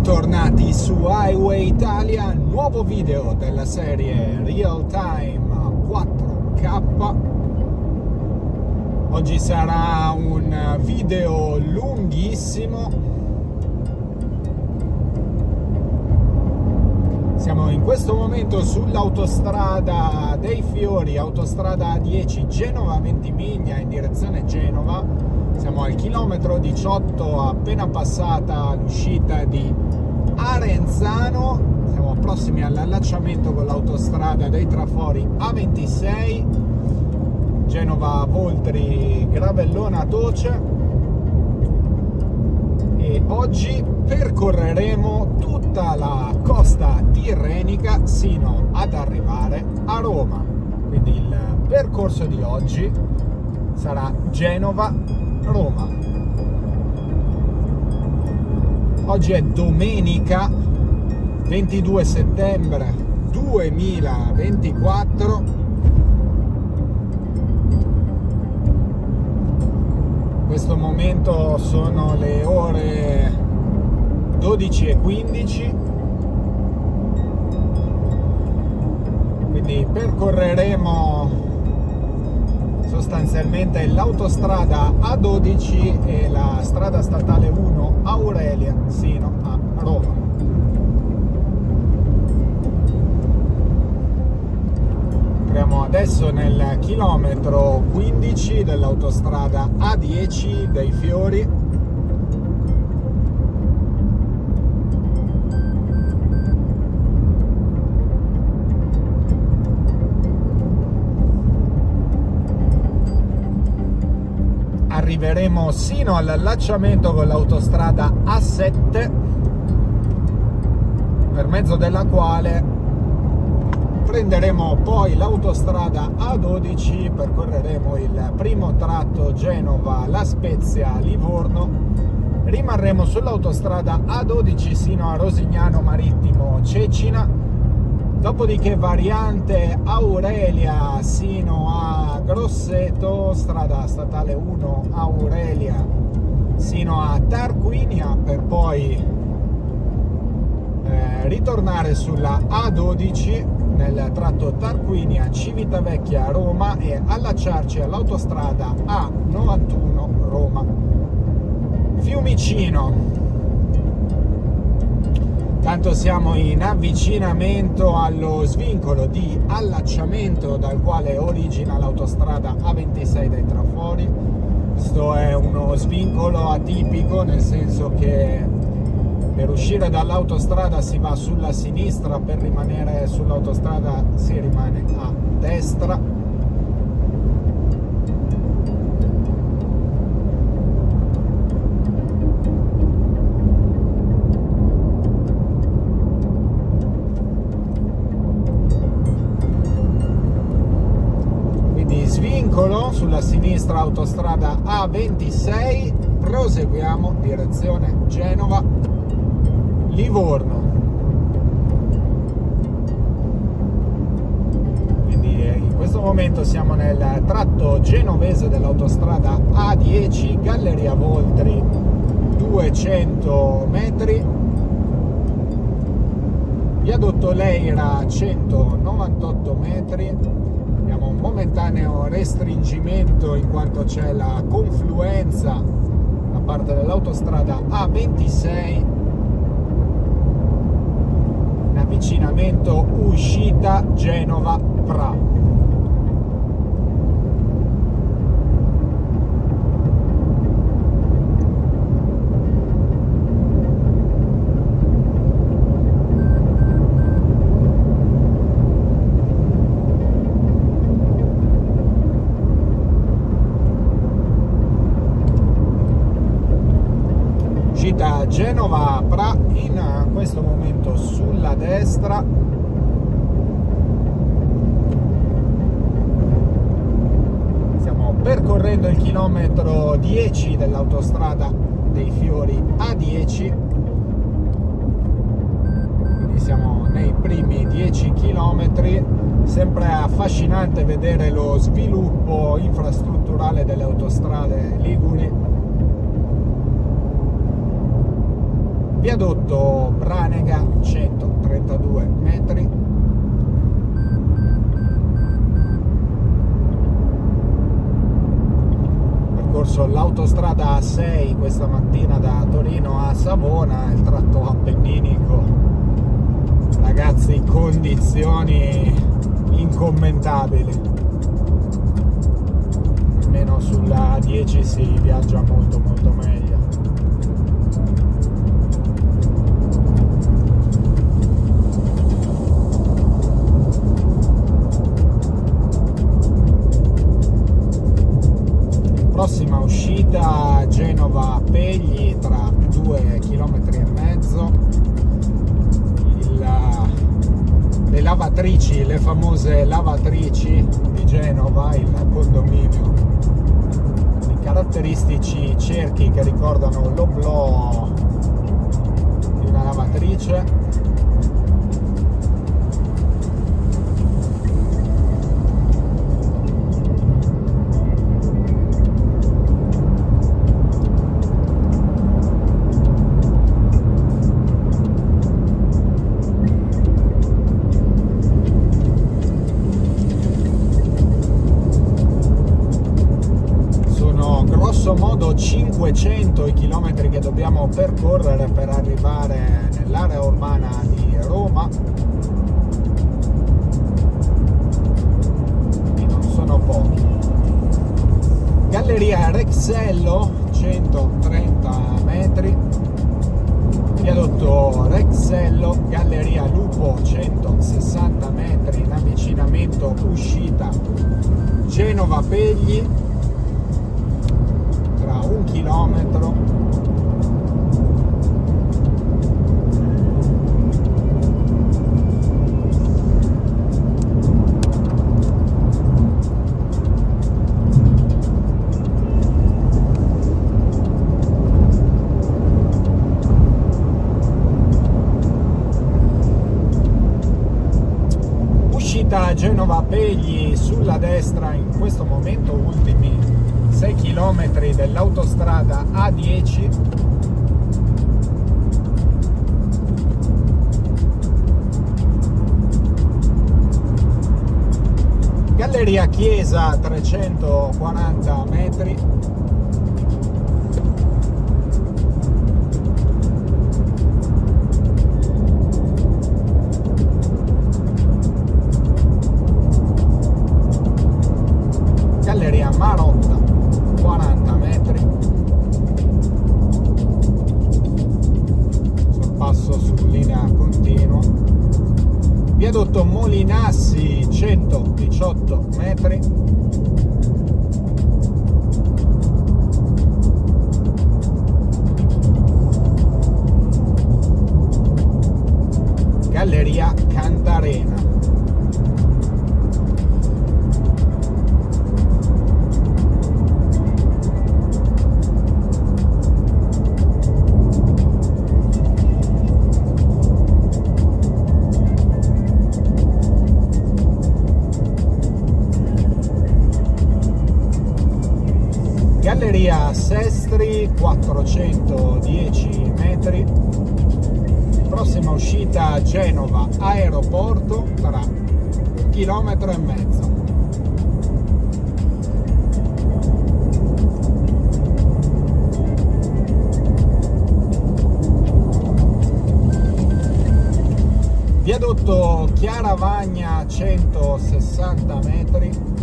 Bentornati su Highway Italia, nuovo video della serie Real Time 4K. Oggi sarà un video lunghissimo. Siamo in questo momento sull'autostrada dei Fiori, autostrada A10 Genova-Ventimiglia in direzione Genova. Siamo al chilometro 18, appena passata l'uscita di Arenzano. Siamo prossimi all'allacciamento con l'autostrada dei Trafori A26, Genova-Voltri Gravellona-Toce. E oggi percorreremo tutta la costa tirrenica sino ad arrivare a Roma. Quindi il percorso di oggi sarà Genova-Roma. Oggi è domenica 22 settembre 2024. In questo momento sono le ore 12:15, quindi percorreremo sostanzialmente l'autostrada A12 e la strada statale 1 Aurelia sino a Roma. Entriamo adesso nel chilometro 15 dell'autostrada A10 dei Fiori. Arriveremo sino all'allacciamento con l'autostrada A7, per mezzo della quale prenderemo poi l'autostrada A12, percorreremo il primo tratto Genova-La Spezia-Livorno, rimarremo sull'autostrada A12 sino a Rosignano Marittimo-Cecina, dopodiché variante Aurelia sino a Grosseto, strada statale 1 Aurelia sino a Tarquinia, per poi ritornare sulla A12 nel tratto Tarquinia-Civitavecchia Roma e allacciarci all'autostrada A91 Roma-Fiumicino. Tanto siamo in avvicinamento allo svincolo di allacciamento dal quale origina l'autostrada A26 dei Trafori. Questo è uno svincolo atipico, nel senso che per uscire dall'autostrada si va sulla sinistra, per rimanere sull'autostrada si rimane a destra. Svincolo sulla sinistra, autostrada A26, proseguiamo direzione Genova Livorno. Quindi in questo momento siamo nel tratto genovese dell'autostrada A10, Galleria Voltri 200 metri, viadotto Leira 198 metri. Abbiamo un momentaneo restringimento in quanto c'è la confluenza da parte dell'autostrada A26 in avvicinamento uscita Genova-Pra. Da Genova-Pra, in questo momento sulla destra. Stiamo percorrendo il chilometro 10 dell'autostrada dei Fiori A10, quindi siamo nei primi 10 chilometri. Sempre affascinante vedere lo sviluppo infrastrutturale delle autostrade liguri. Viadotto Branega 132 metri. Percorso l'autostrada A6 questa mattina da Torino a Savona, il tratto appenninico, ragazzi, condizioni incommentabili. Almeno sulla A10 si viaggia molto meglio. Prossima uscita Genova-Pegli tra 2,5 km. Le lavatrici, le famose lavatrici di Genova, il condominio di caratteristici cerchi che ricordano l'oblò di una lavatrice. Modo 500 i chilometri che dobbiamo percorrere per arrivare nell'area urbana di Roma, e non sono pochi. Galleria Rexello 130 metri. Viadotto Rexello, Galleria Lupo 160 metri in avvicinamento uscita Genova-Pegli. 1 chilometro. Uscita Genova-Pegli sulla destra, in questo momento ultimi 6 km dell'autostrada A10. Galleria Chiesa 340 metri. Galleria Marotta 40 metri. Sorpasso su linea continua. Viadotto Molinassi 118 metri. Galleria Cantarena. Galleria Sestri 410 metri. Prossima uscita Genova Aeroporto tra 1,5 km. Viadotto Chiaravagna 160 metri.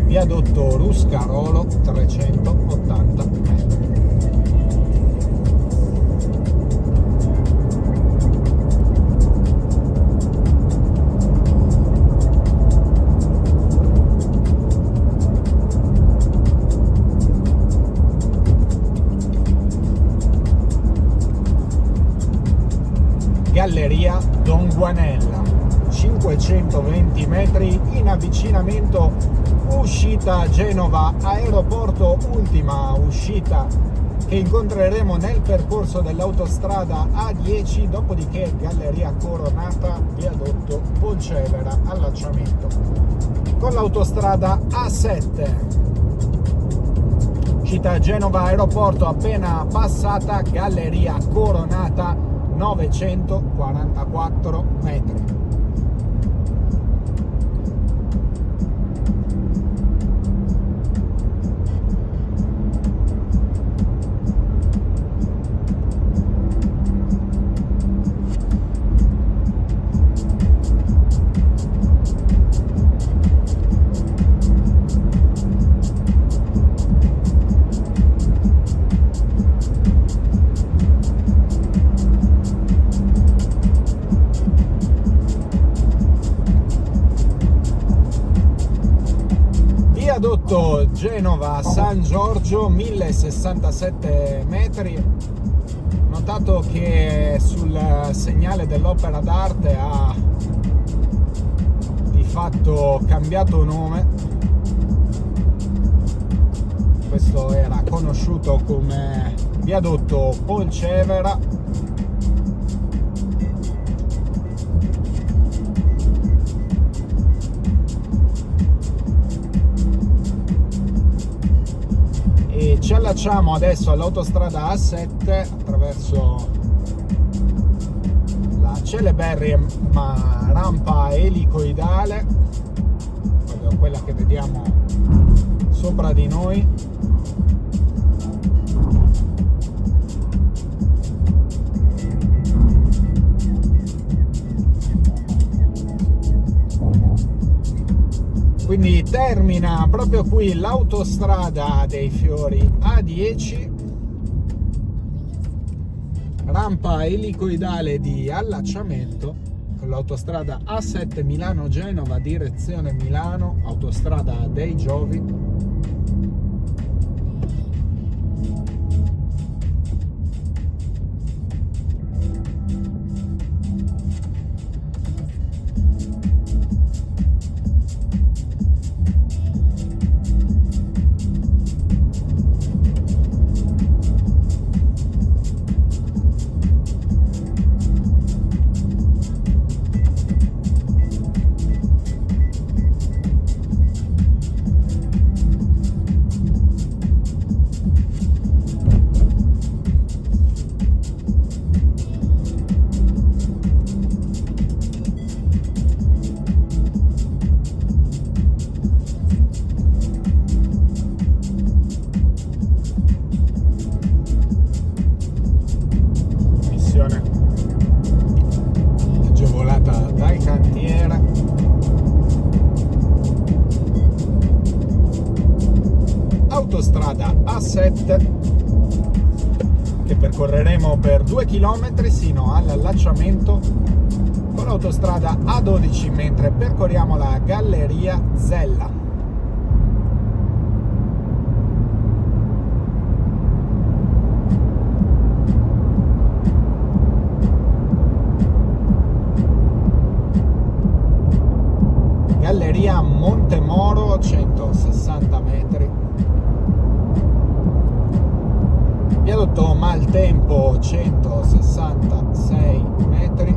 Viadotto Ruscarolo 380 metri. Galleria Don Guanella 520 metri in avvicinamento uscita Genova Aeroporto, ultima uscita che incontreremo nel percorso dell'autostrada A10, dopodiché Galleria Coronata, Viadotto Polcevera, allacciamento con l'autostrada A7. Città Genova aeroporto appena passata, galleria coronata, 944 metri. Viadotto Genova San Giorgio, 1067 metri. Notato che sul segnale dell'opera d'arte ha di fatto cambiato nome. Questo era conosciuto come viadotto Polcevera. Ci allacciamo adesso all'autostrada A7 attraverso la celeberrima rampa elicoidale, quella che vediamo sopra di noi. Quindi termina proprio qui l'autostrada dei Fiori A10, rampa elicoidale di allacciamento con l'autostrada A7 Milano-Genova direzione Milano, autostrada dei Giovi. Agevolata dal cantiere. Autostrada A7 che percorreremo per 2 km sino all'allacciamento con l'autostrada A12 mentre percorriamo la galleria Zella. Galleria Montemoro, 160 metri. Viadotto Maltempo, 166 metri.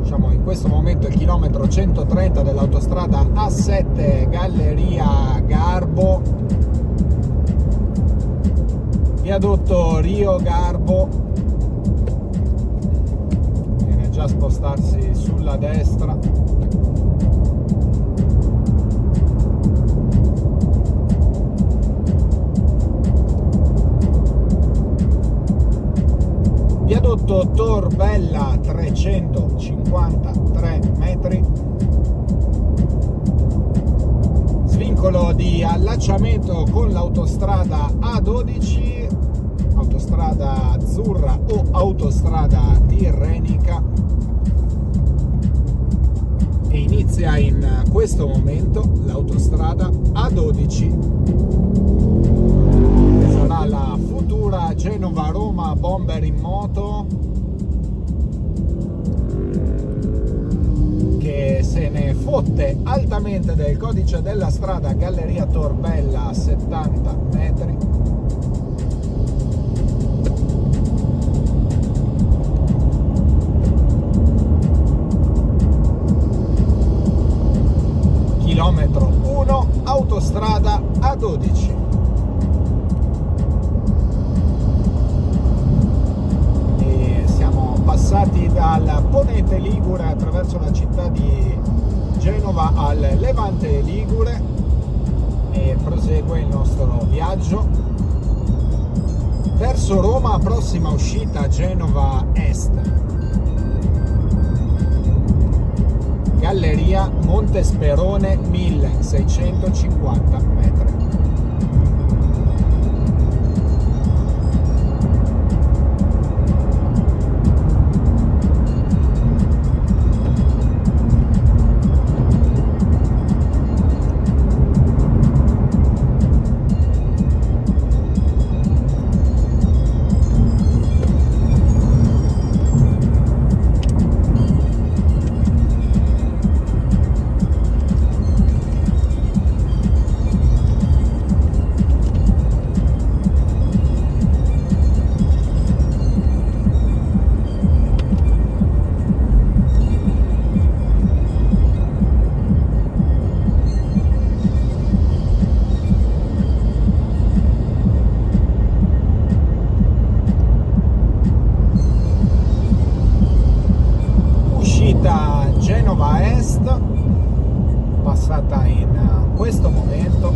Diciamo in questo momento il chilometro 130 dell'autostrada A7 Galleria Garbo. Viadotto Rio Garbo. A spostarsi sulla destra. Viadotto Torbella, 353 metri. Svincolo di allacciamento con l'autostrada A12, autostrada azzurra o autostrada tirrenica. E inizia in questo momento l'autostrada A12 che sarà la futura Genova-Roma Bomber in moto, che se ne fotte altamente del codice della strada Galleria Torbella a 70 metri. Ligure attraverso la città di Genova al Levante Ligure e prosegue il nostro viaggio verso Roma, prossima uscita Genova Est. Galleria Montesperone 1650 metri. Genova Est, passata in questo momento.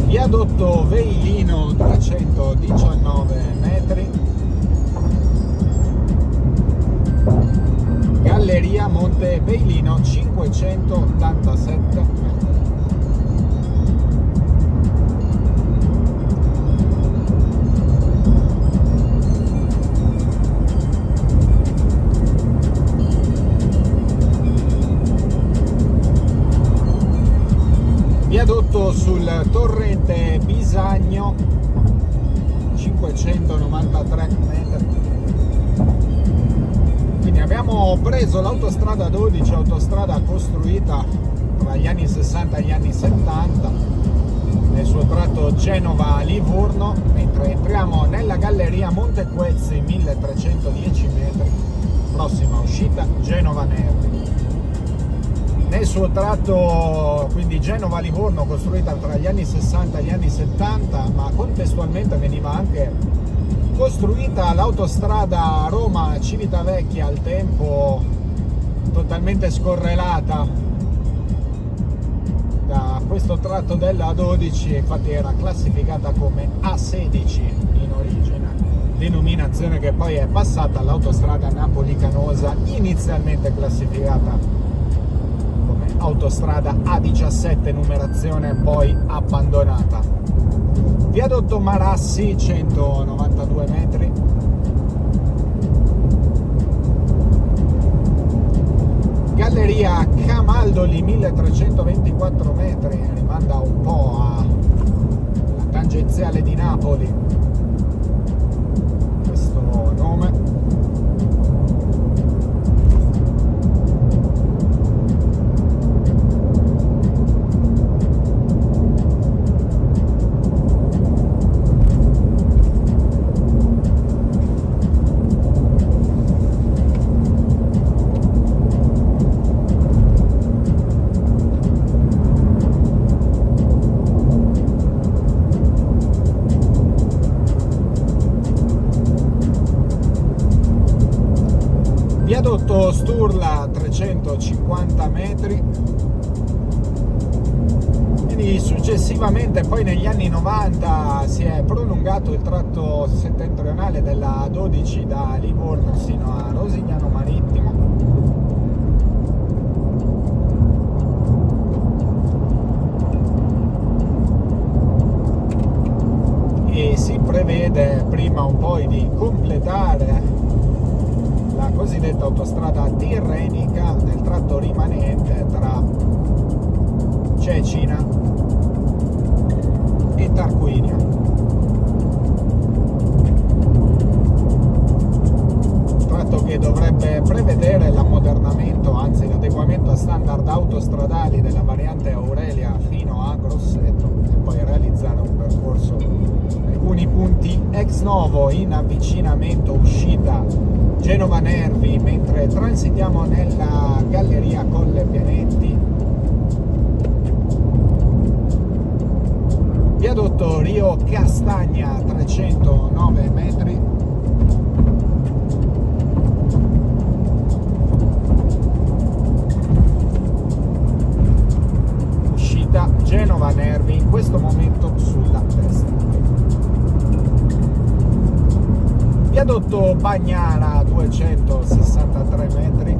Viadotto Veilino 319 metri. Galleria Monte Veilino 587 metri. Viadotto sul torrente Bisagno 593 metri. Quindi abbiamo preso l'autostrada 12, autostrada costruita tra gli anni 60 e gli anni 70 nel suo tratto Genova-Livorno, mentre entriamo nella galleria Montequezzi 1310 metri, prossima uscita Genova-Nervi. Nel suo tratto quindi Genova-Livorno, costruita tra gli anni 60 e gli anni 70, ma contestualmente veniva anche costruita l'autostrada Roma-Civitavecchia, al tempo totalmente scorrelata da questo tratto della A12, infatti era classificata come A16 in origine, denominazione che poi è passata all'autostrada Napoli-Canosa, inizialmente classificata autostrada A17, numerazione poi abbandonata. Viadotto Marassi 192 metri. Galleria Camaldoli 1324 metri, rimanda un po' alla tangenziale di Napoli questo nome. Viadotto Sturla 350 metri. Quindi successivamente, poi negli anni 90, si è prolungato il tratto settentrionale della A12 da Livorno sino a Rosignano Marittimo. E si prevede prima un po' di completare la cosiddetta autostrada tirrenica nel tratto rimanente tra Cecina e Tarquinia. Tratto che dovrebbe prevedere l'ammodernamento, anzi l'adeguamento a standard autostradali della variante Aurelia fino a Grosseto, e poi realizzare un percorso, alcuni punti ex novo in avvicinamento uscita Genova Nervi, mentre transitiamo nella galleria Colle Pianetti Viadotto Rio Castagna 309 metri. Uscita Genova Nervi in questo momento sulla destra. Viadotto Bagnara 263 metri.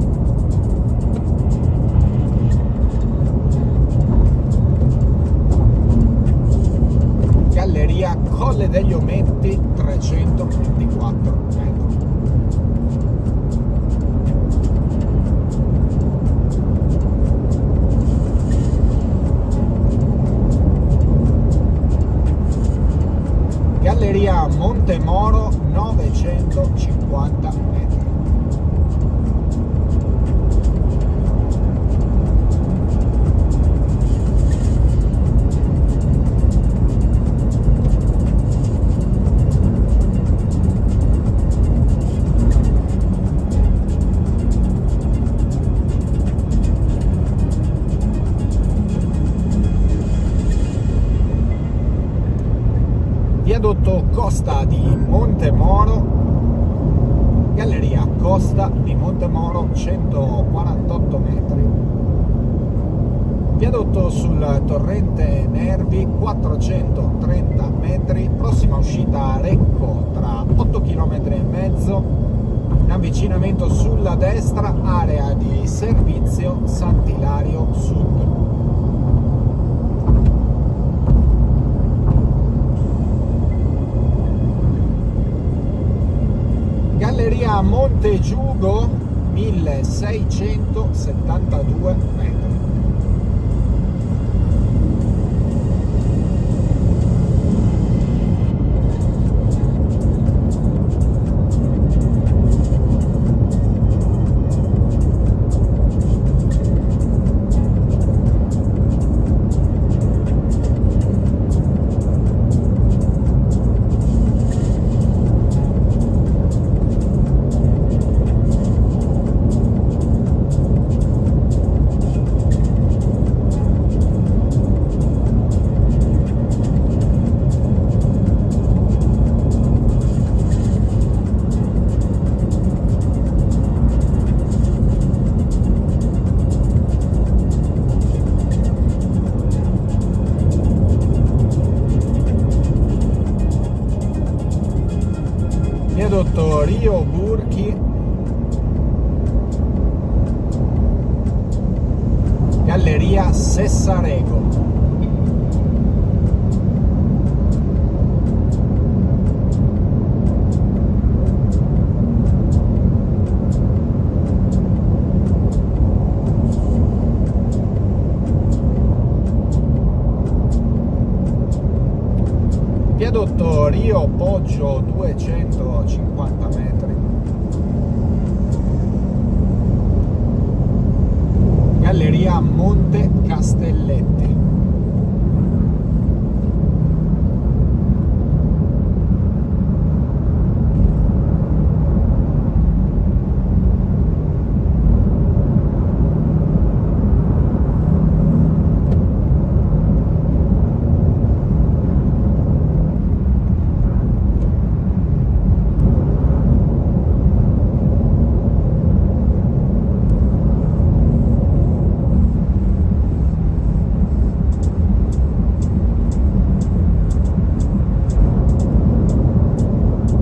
Galleria Colle degli Ometti 324 metri. Galleria Montemoro 950 metri. Viadotto Costa di Montemoro, Galleria Costa di Montemoro 148 metri. Viadotto sul torrente Nervi 430 metri, prossima uscita a Recco tra 8 km e mezzo, in avvicinamento sulla destra, area di servizio Sant'Ilario Sud. Galleria Montegiugo 1672 metri. Viadotto Rio Burchi, Galleria Sessarego. Viadotto Rio Poggio 250 metri. Galleria Monte Castelletti.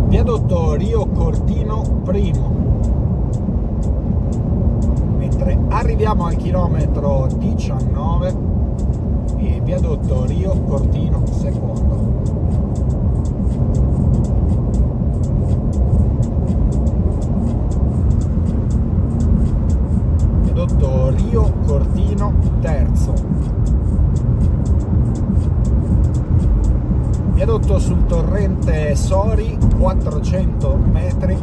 Viadotto Rio Cortino primo, mentre arriviamo al chilometro 19 e viadotto Rio Cortino secondo. Viadotto Rio Cortino terzo. Viadotto sul torrente Sori 400 metri.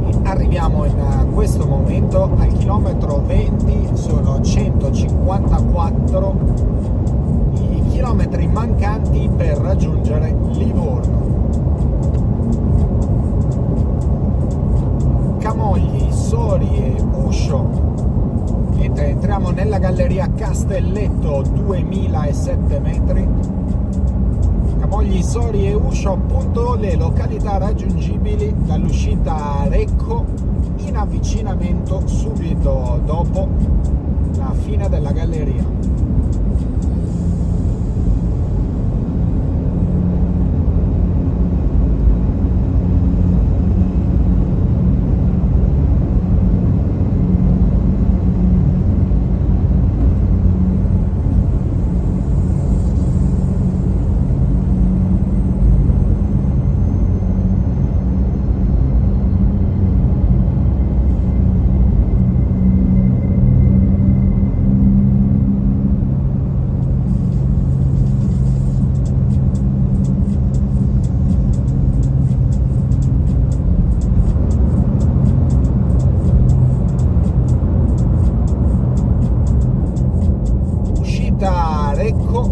E arriviamo in questo momento al chilometro 20, sono 154 i chilometri mancanti per raggiungere Livorno. Camogli, Sori e Uscio. Mentre entriamo nella galleria Castelletto 2007 metri. Camogli, Sori e Uscio appunto le località raggiungibili dall'uscita Recco, in avvicinamento subito dopo la fine della galleria. Recco,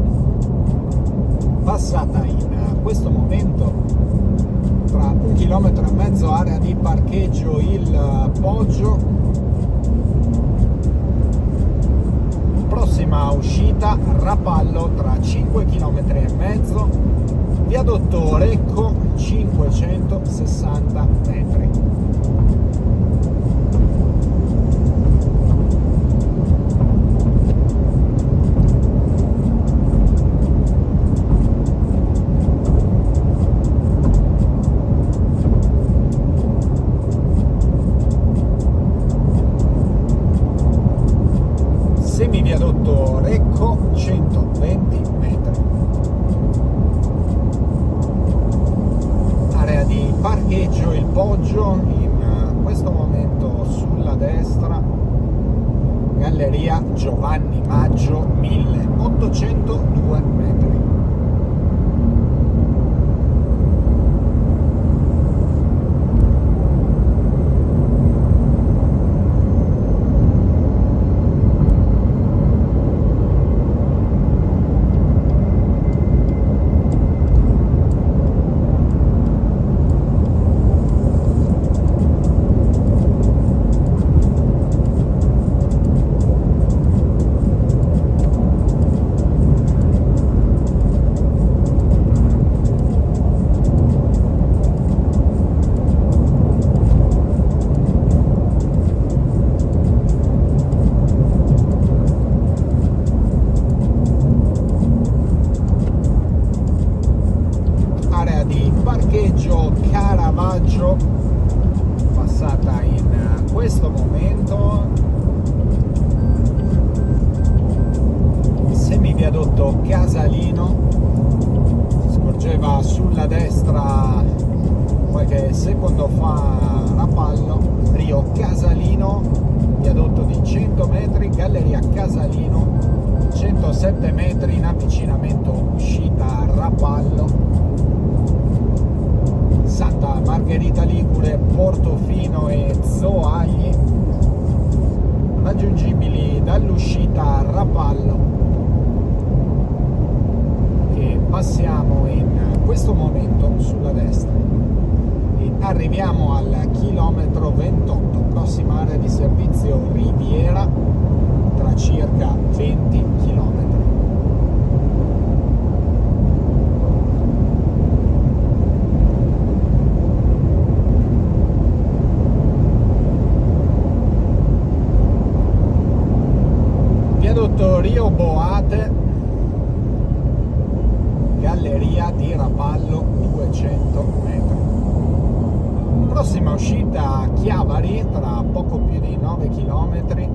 passata in questo momento tra 1,5 km area di parcheggio il Poggio. Prossima uscita Rapallo tra 5,5 km, viadotto Recco 560 metri. Semiviadotto Recco 120 metri. Area di parcheggio il Poggio, in questo momento sulla destra galleria Giovanni Maggio 1802 metri. Parcheggio Caravaggio, passata in questo momento. Semiviadotto Casalino, si scorgeva sulla destra qualche secondo fa Rapallo. Rio Casalino, viadotto di 100 metri, galleria Casalino 107 metri, in avvicinamento uscita Rapallo. Santa Margherita Ligure, Portofino e Zoagli, raggiungibili dall'uscita Rapallo, che passiamo in questo momento sulla destra e arriviamo al chilometro 28, prossima area di servizio Riviera tra circa 20 km. Rio Boate, galleria di Rapallo 200 metri. Prossima uscita Chiavari tra poco più di 9 km.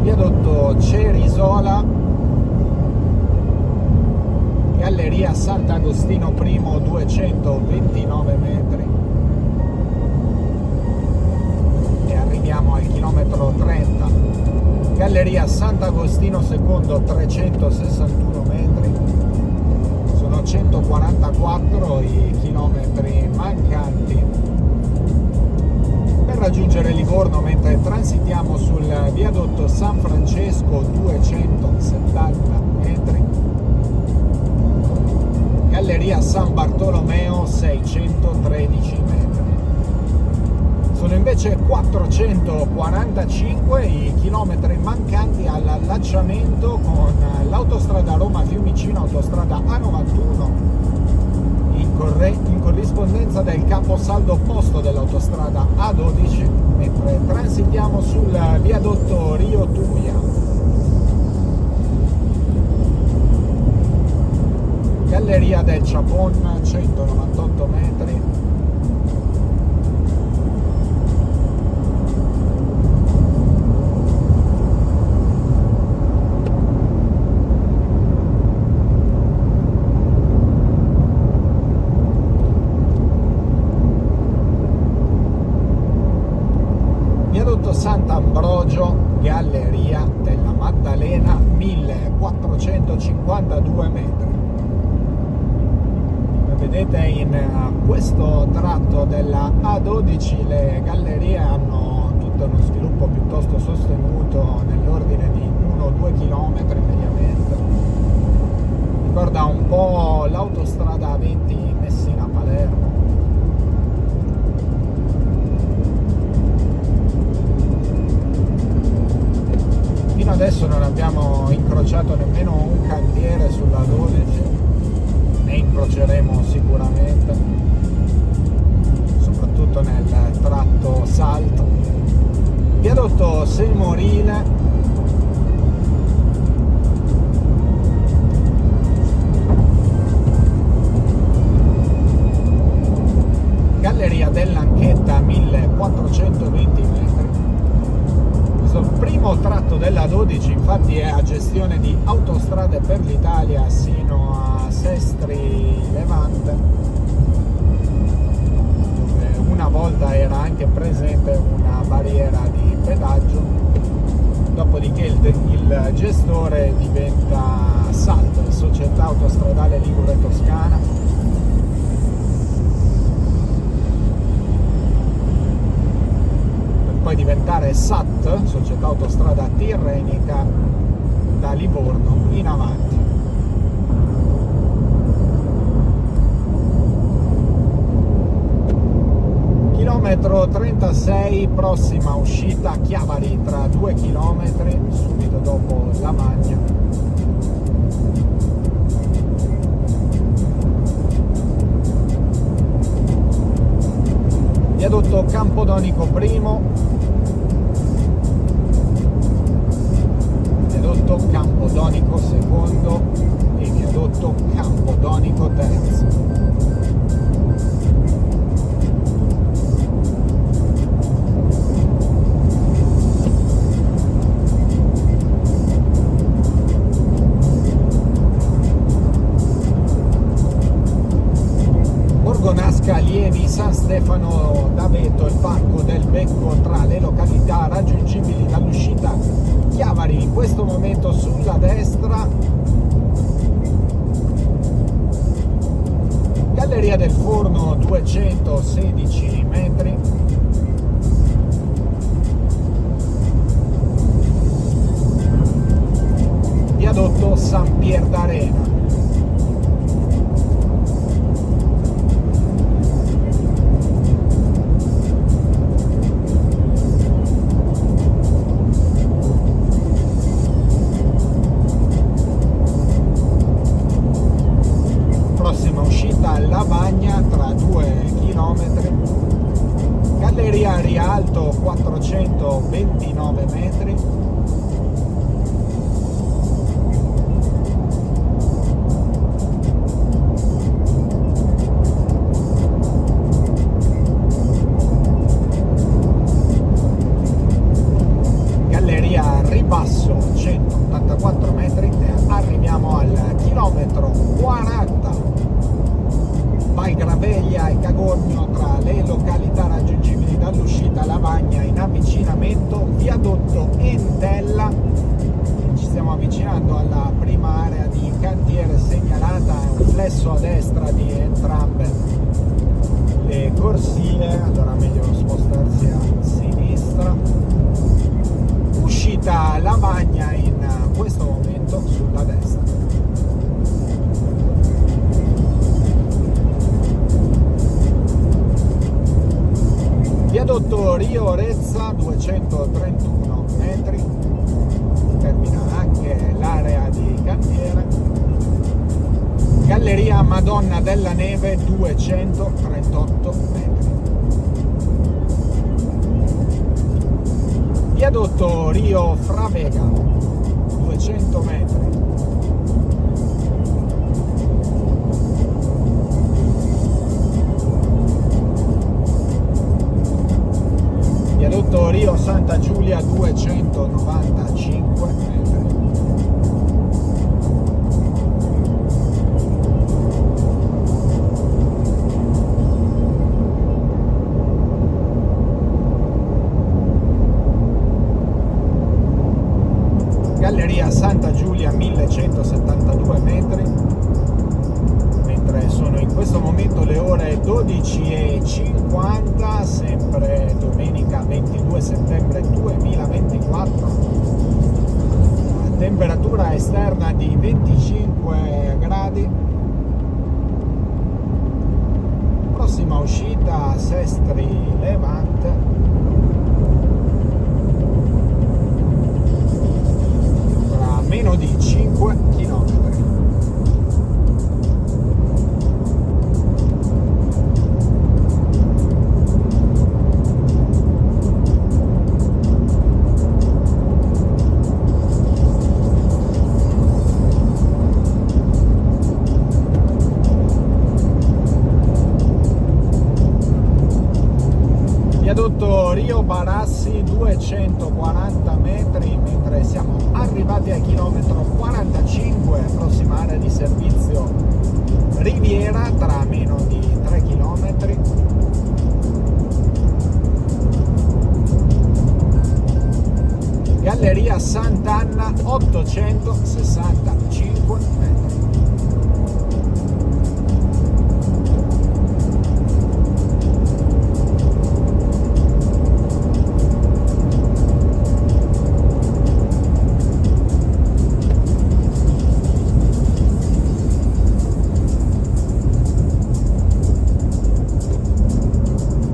Viadotto Cerisola, galleria Sant'Agostino I 229 metri, e arriviamo al chilometro 30. Galleria Sant'Agostino II 361 metri, sono 144 i chilometri mancanti per raggiungere raggiungere Livorno mentre transitiamo sul viadotto San Francesco, 270 metri, Galleria San Bartolomeo, 613 metri. Sono invece 445 i chilometri mancanti all'allacciamento con l'autostrada Roma-Fiumicino, autostrada A91, in corrispondenza del caposaldo opposto dell'autostrada A12, mentre transitiamo sul viadotto Rio Tuia. Galleria del Chapon, 198 metri. Viadotto Sant'Ambrogio, Galleria della Maddalena, 1452 metri. Come vedete, in questo tratto della A12 le gallerie hanno tutto uno sviluppo piuttosto sostenuto, nell'ordine di 1-2 km mediamente. Ricorda un po' l'autostrada A20 Messina-Palermo. Fino adesso non abbiamo incrociato nemmeno un cantiere sulla 12, ne incroceremo sicuramente, soprattutto nel tratto Salto. Viadotto Semorile, Galleria dell'Anchetta, 1420 metri. Il primo tratto della 12 infatti è a gestione di Autostrade per l'Italia sino a Sestri Levante, dove una volta era anche presente una barriera di pedaggio, dopodiché il gestore diventa SALT, Società Autostradale Ligure Toscana. Poi diventare SAT, Società Autostrada Tirrenica, da Livorno in avanti. Chilometro 36, prossima uscita Chiavari, tra 2 chilometri, subito dopo Lavagna. Viadotto Campodonico primo, viadotto Campodonico secondo e viadotto Campodonico terzo. Borgonasca, Lievi, San Stefano d'Aveto, il Parco del Becco, tra le località raggiungibili dall'uscita Chiavari, in questo momento sulla destra. Galleria del Forno, 216 metri. Viadotto San Pier d'Arena. Lavagna, tra 2 chilometri. Galleria Rialto, 429 metri. Galleria Ribasso, 184 metri, e arriviamo al chilometro 40. Valgraveglia e Cagorno, tra le località raggiungibili dall'uscita Lavagna, in avvicinamento viadotto Entella. Ci stiamo avvicinando alla prima area di cantiere segnalata, è un flesso a destra di entrambe le corsie, allora meglio spostarsi a sinistra. Orezza 231 metri, termina anche l'area di cantiere. Galleria Madonna della Neve 238 metri. Viadotto Rio Fravega 200 metri. Viadotto Rio Santa Giulia 295 metri. Galleria Santa Giulia 1172 metri, mentre sono in questo momento le ore 12:50, sempre domenica 22 settembre 2024. La temperatura esterna di 25 gradi. Prossima uscita Sestri Levante. Meno di 5 km. Viadotto Rio Barassi 240 metri, mentre siamo arrivati al chilometro 45, prossima area di servizio Riviera tra meno di 3 km. Galleria Sant'Anna 865 metri.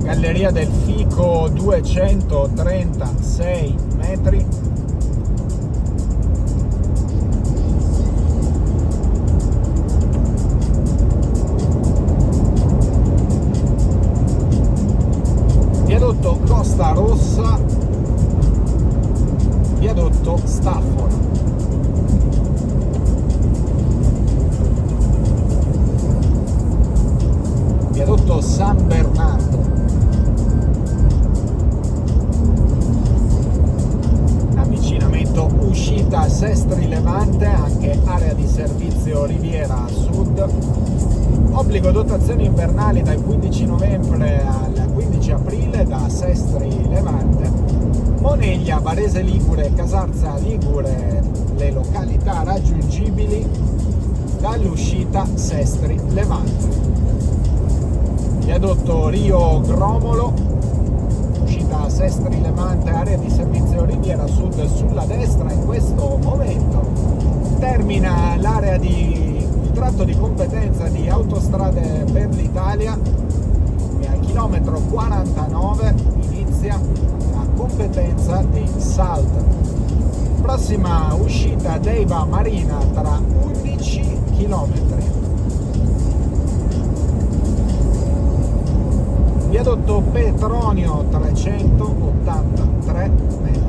Galleria del Fico 236 metri. Viadotto Costa Rossa, viadotto Staffora. Viadotto San Bernardo. Uscita Sestri Levante, anche area di servizio Riviera Sud. Obbligo dotazioni invernali dal 15 novembre al 15 aprile da Sestri Levante. Moneglia, Varese Ligure, Casarza Ligure, le località raggiungibili dall'uscita Sestri Levante. Viadotto Rio Gromolo, uscita Sestri Levante, area di servizio Riviera Sud sulla destra in questo momento. Termina l'area di tratto di competenza di Autostrade per l'Italia e al chilometro 49 inizia la competenza di SALT. Prossima uscita Deiva Marina tra 11 km. Viadotto Petronio 383 metri.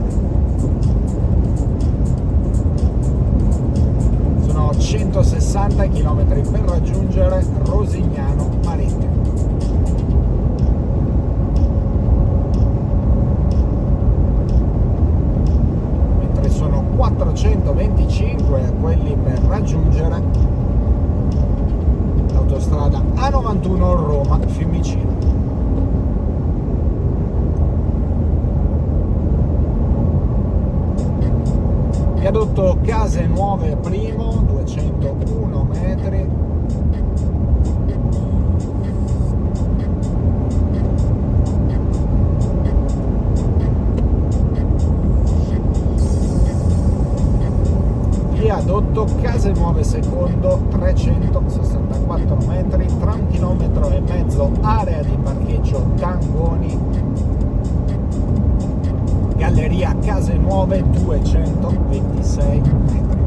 Sono 160 km per raggiungere Rosignano Marittimo. Mentre sono 425 quelli per raggiungere l'autostrada A91 Roma-Fiumicino. Viadotto Case Nuove Primo 201 metri. Viadotto Case Nuove Secondo 364 metri, tra 1,5 km area di parcheggio Tangoni. Galleria Case Nuove 226 metri.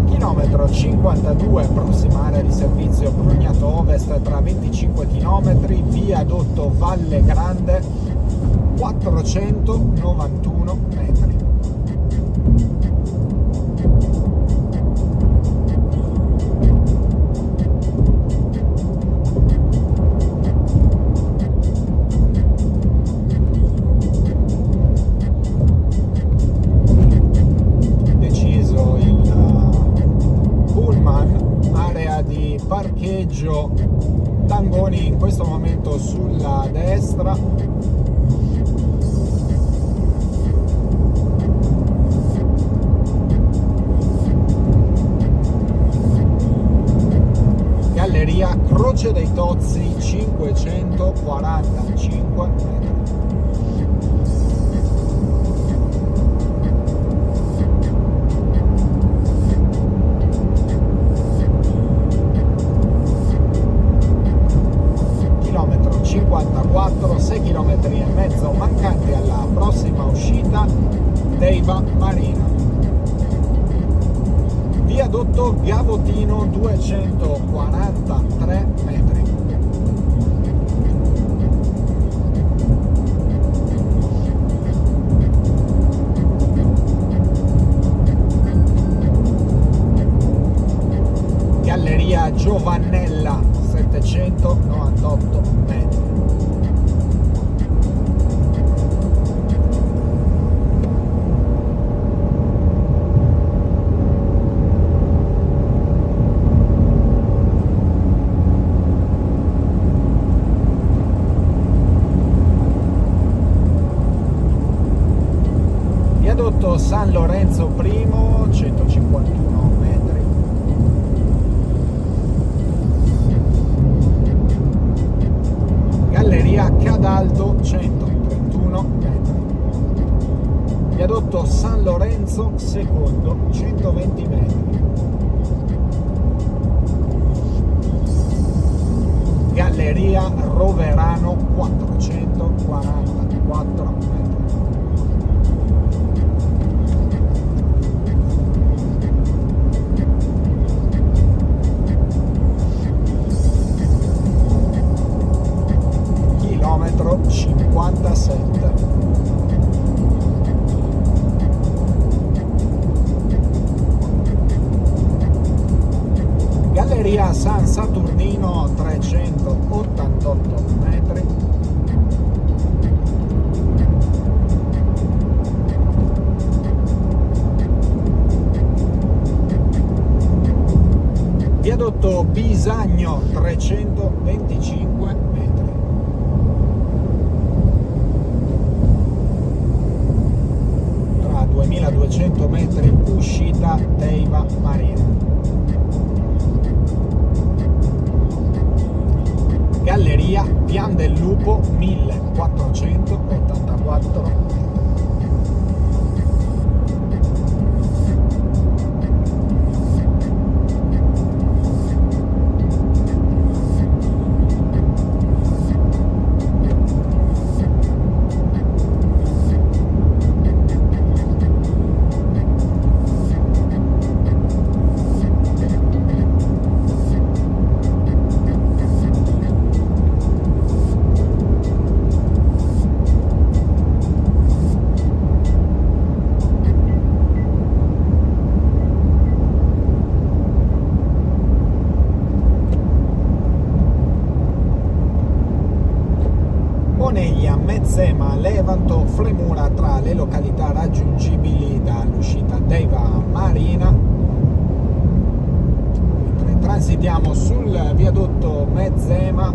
Chilometro 52, prossima area di servizio Brugnato Ovest tra 25 km, viadotto Valle Grande 491 metri. Parcheggio Tangoni in questo momento sulla destra. Galleria Croce dei Tozzi 545 metri. Chilometro 54, 6 km e mezzo mancanti alla prossima uscita Deiva Marina. Viadotto Gavotino 243 metri. Galleria Giovannella 798 metri. Viadotto San Lorenzo I 151 metri. Galleria Cadalto 131 metri. Viadotto San Lorenzo II 120 metri. Galleria Roverano 444 metri. Chilometro 57. Galleria San Saturnino 388 metri. Viadotto Bisagno 325 metri. Tra 2200 metri uscita Deiva Marina. Galleria Pian del Lupo 1484 metri. Boneglia, Mezzema, Levanto, Fremura tra le località raggiungibili dall'uscita Deiva Marina. Mentre transitiamo sul viadotto Mezzema,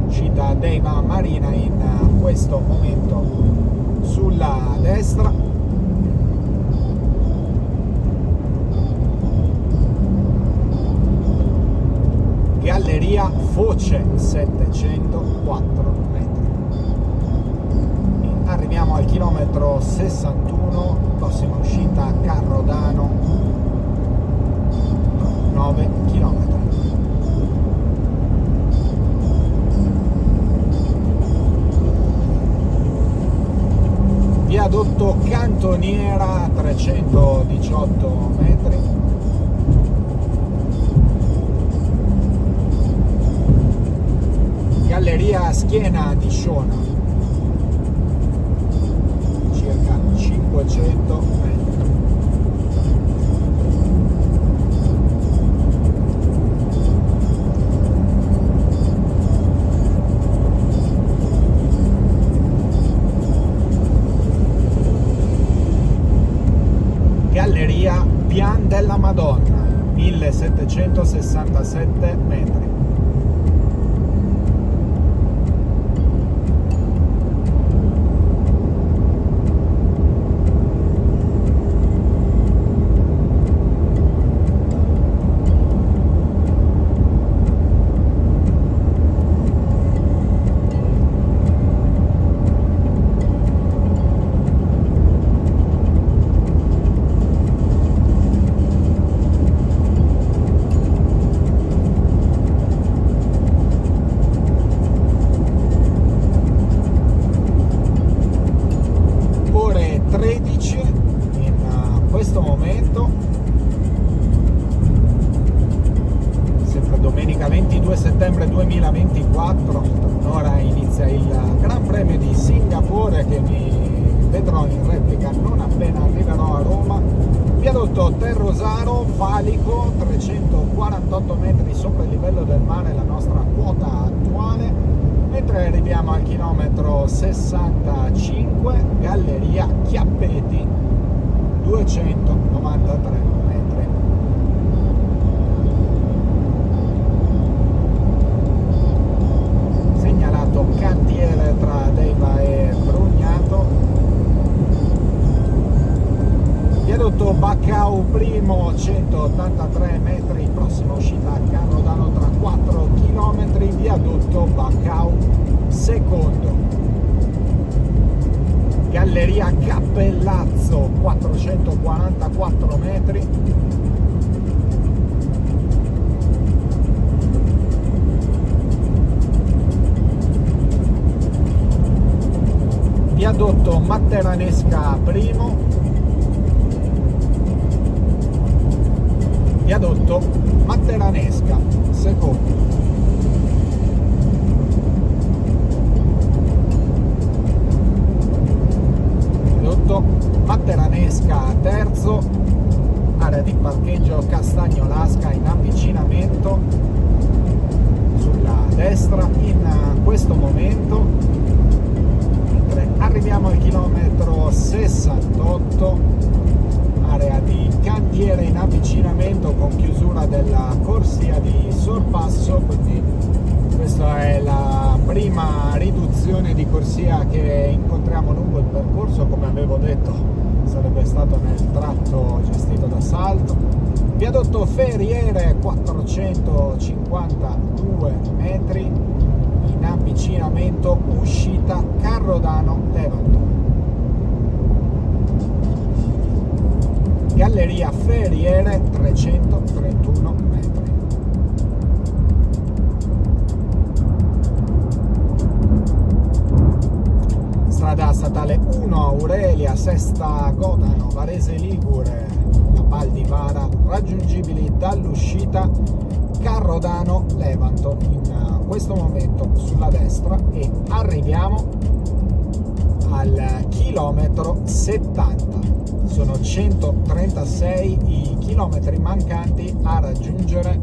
uscita Deiva Marina in questo momento sulla destra. Galleria Foce 704 metri. Arriviamo al chilometro 61, prossima uscita Carrodano 9 km. viadotto Cantoniera 318 metri, galleria Schiena di Sciona circa 500 metri. Galleria Pian della Madonna 1767 metri. In questo momento, sempre domenica 22 settembre 2024, ora inizia il Gran Premio di Singapore che mi vedrò in replica non appena arriverò a Roma. Viadotto Terrosaro Valico 348 metri sopra il livello del mare, la nostra quota attuale, mentre arriviamo al chilometro 65, galleria Chiappeti 293 metri. Segnalato cantiere tra Deiva e Brugnato. Viadotto Baccau primo 183 metri, prossima uscita a Carrodano tra 4 km, viadotto Baccau secondo. Galleria Cappellazzo 444 metri. Viadotto Matteranesca primo. Viadotto Matteranesca secondo. Viadotto Matteranesca terzo, area di parcheggio Castagnolasca in avvicinamento sulla destra in questo momento, mentre arriviamo al chilometro 68, area di cantiere in avvicinamento con chiusura della corsia di sorpasso, quindi questa è la prima riduzione di corsia che incontriamo lungo il percorso. Come avevo detto, sarebbe stato nel tratto gestito da Salto. Viadotto Ferriere 452 metri in avvicinamento uscita Carrodano Levanto. Galleria Ferriere 331 metri. Strada statale 1 Aurelia, Sesta Godano, Varese Ligure, la Val di Vara, raggiungibili dall'uscita Carrodano Levanto in questo momento sulla destra, e arriviamo al chilometro 70. Sono 136 i chilometri mancanti a raggiungere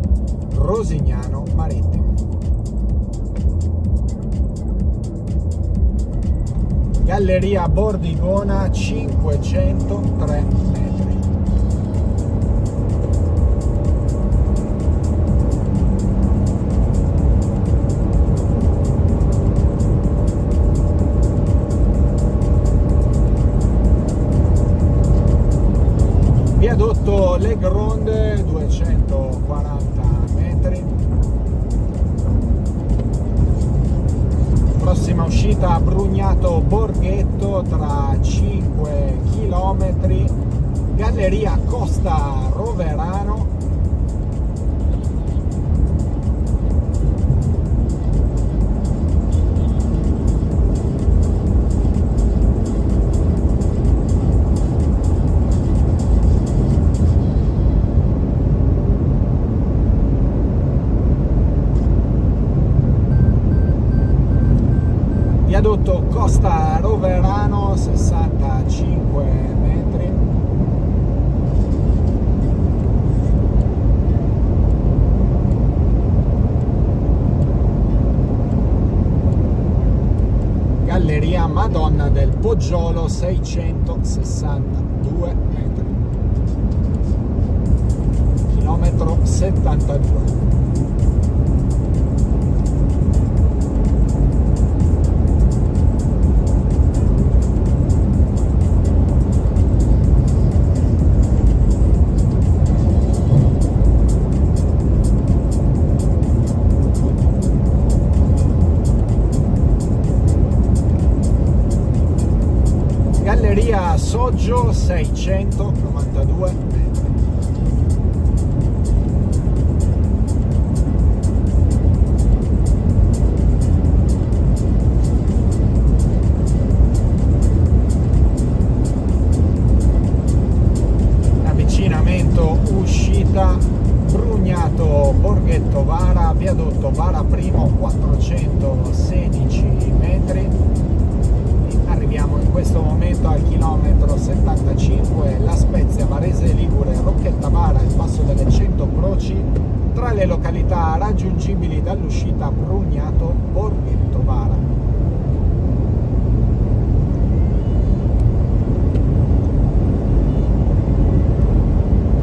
Rosignano Marittimo. Galleria Bordigona 503 metri. Viadotto Le Gronde 240 metri. Prossima uscita a Brugnato Borghetto tra 5 km. Galleria Costa Roverano. viadotto Costa Roverano 65 metri, galleria Madonna del Poggiolo 662 metri, chilometro 72. Galleria Soggio 692 metri. Avvicinamento uscita Brugnato Borghetto Vara, viadotto Vara Primo 416 metri. Arriviamo in questo momento al chilometro 75, La Spezia, Varese Ligure, Rocchetta Vara, il passo delle 100 Croci, tra le località raggiungibili dall'uscita Brugnato Borghetto Vara.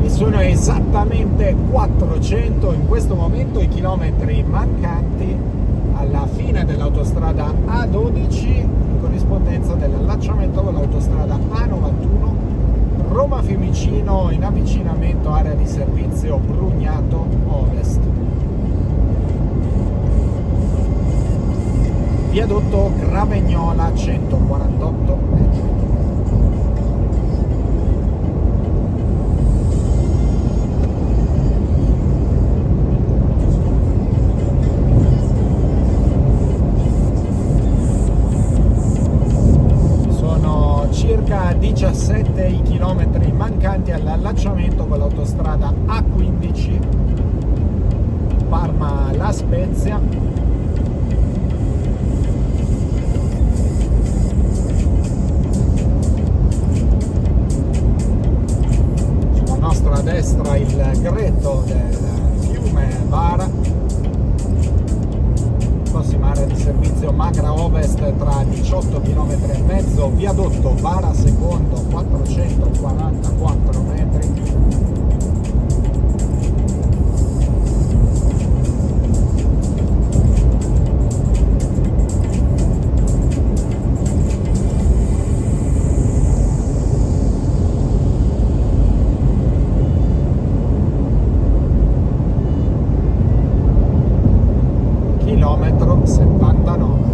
E sono esattamente 400 in questo momento i chilometri mancanti alla fine dell'autostrada A12 in corrispondenza dell'allacciamento con l'autostrada A91 Roma Fiumicino in avvicinamento area di servizio Brugnato Ovest. Viadotto Gravegnola 148 metri. Circa 17 i chilometri mancanti all'allacciamento con l'autostrada A15 Parma La Spezia. Sulla nostra destra il greto del fiume Vara. Prossima area di servizio Magra Ovest tra 18 km e mezzo, viadotto Vara Secondo 444 metri. Chilometro 79.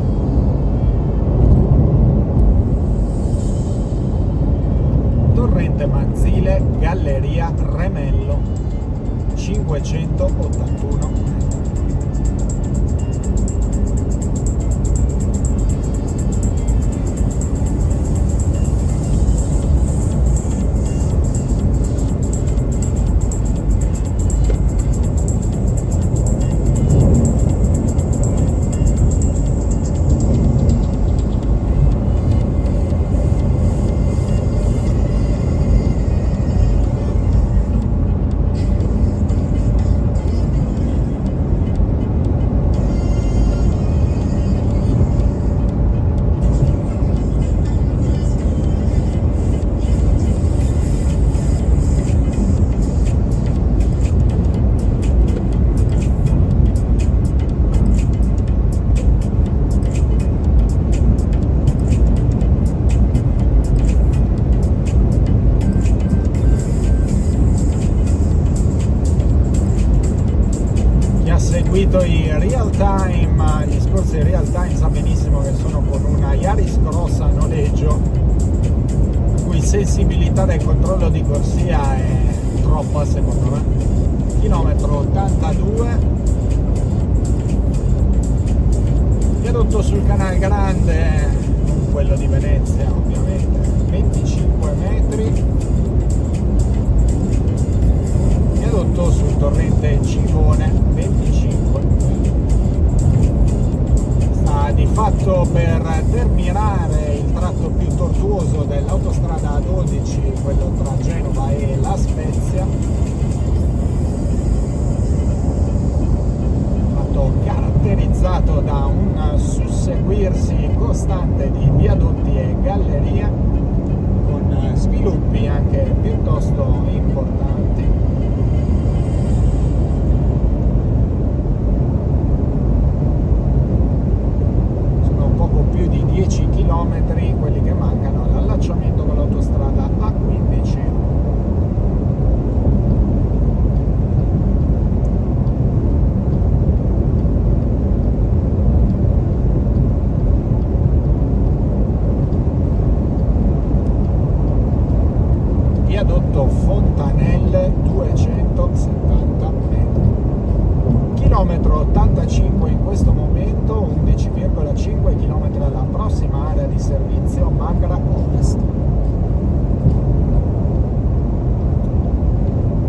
Torrente Manzile, Galleria Remello 581 metri. Seguito i real time, gli scorsi real time sa benissimo che sono con una Yaris Cross a noleggio, la cui sensibilità del controllo di corsia è troppa secondo me. Chilometro 82, viadotto sul Canal Grande, non quello di Venezia ovviamente, 25 metri, viadotto sul torrente Civone 25. Di fatto, per terminare il tratto più tortuoso dell'autostrada A12, quello tra Genova e La Spezia, fatto caratterizzato da un susseguirsi costante di viadotti e gallerie con sviluppi anche piuttosto importanti. Più di 10 km quelli che mancano all'allacciamento con l'autostrada A15. Viadotto Fontanelle, 270 metri. Chilometro 85 in questo momento, 11,5 km alla prossima area di servizio Magra Ovest.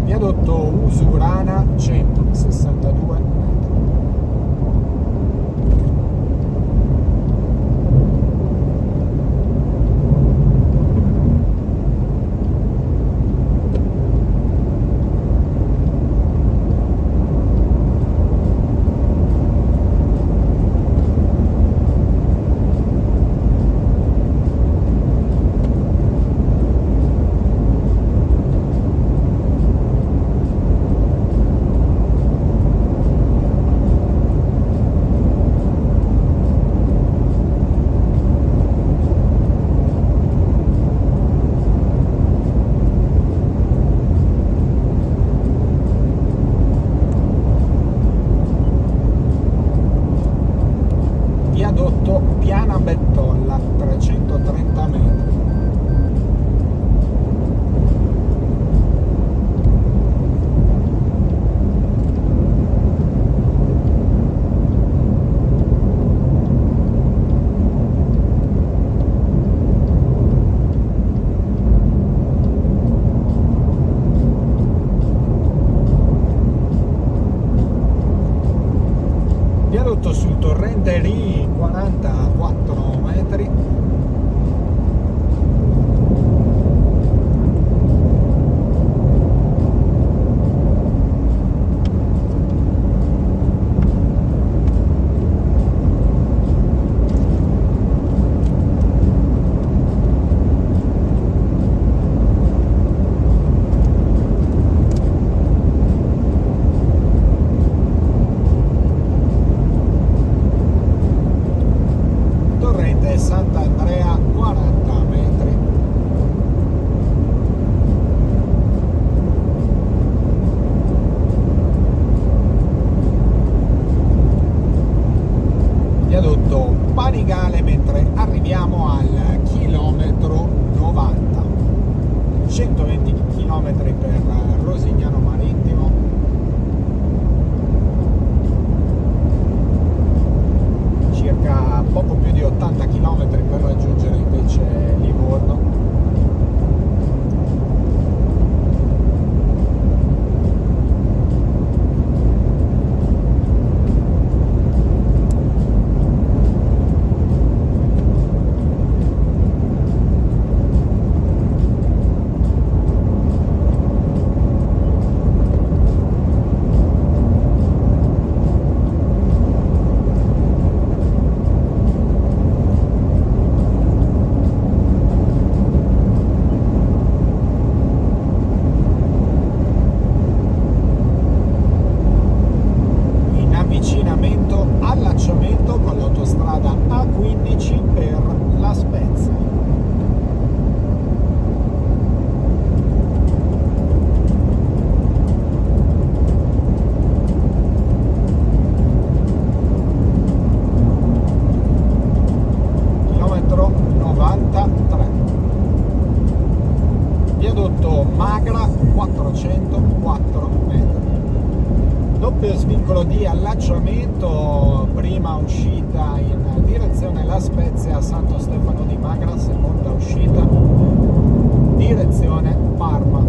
Viadotto Usurana, 162 metri. Viadotto Piana Bettolla, 330 metri. Viadotto sul torrente Ri, 44 metri. Sant'Andrea, 40 metri. Viadotto Panigale, mentre arriviamo al chilometro 90. 120 km per Rosignano Marittimo. Circa poco più di 80 km per raggiungere invece Livorno. Allacciamento con l'autostrada A15 per La Spezia. Chilometro 93. Viadotto Magra, 404 metri. Doppio svincolo di allacciamento, prima uscita in direzione La Spezia, Santo Stefano di Magra, seconda uscita direzione Parma.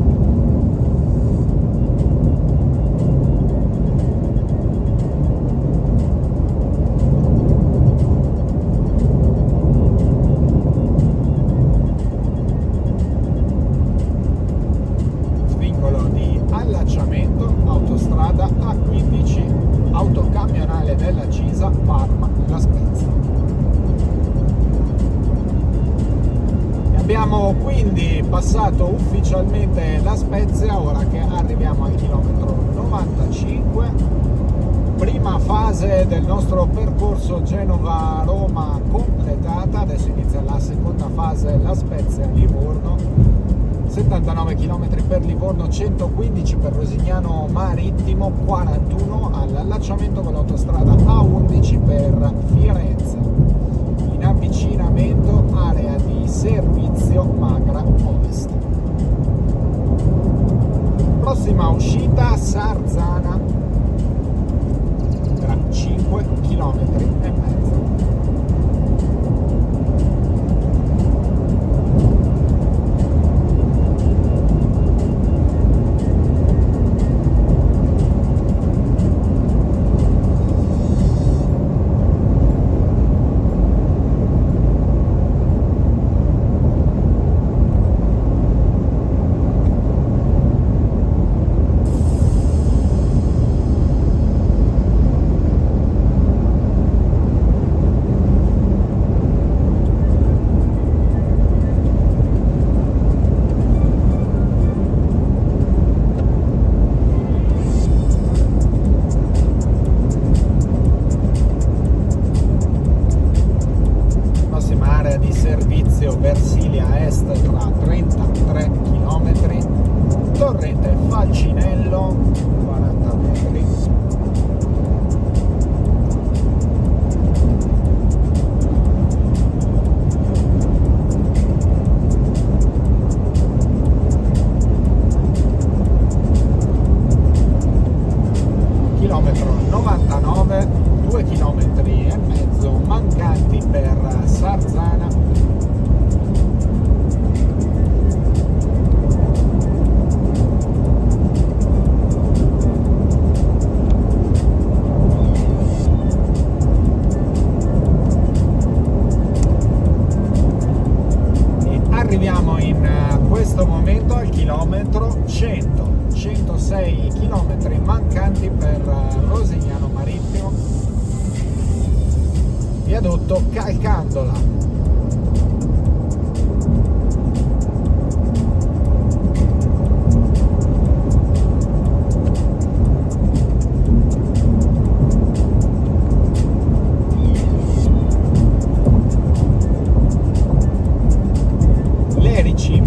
Abbiamo quindi passato ufficialmente La Spezia, ora che arriviamo al chilometro 95, prima fase del nostro percorso Genova-Roma completata. Adesso inizia la seconda fase, La Spezia-Livorno, 79 km per Livorno, 115 per Rosignano Marittimo, 41 all'allacciamento con l'autostrada A11 per Firenze. In avvicinamento area di servizio Magra Ovest. Prossima uscita Sarzana, tra 5 km e mezzo. Versilia Est tra 33 km, Torrente Falcinello 40 metri. Chilometro 99, 2 km e mezzo mancanti per Sarzana. Arriviamo in questo momento al chilometro 100, 106 km mancanti per Rosignano Marittimo, viadotto Calcandola.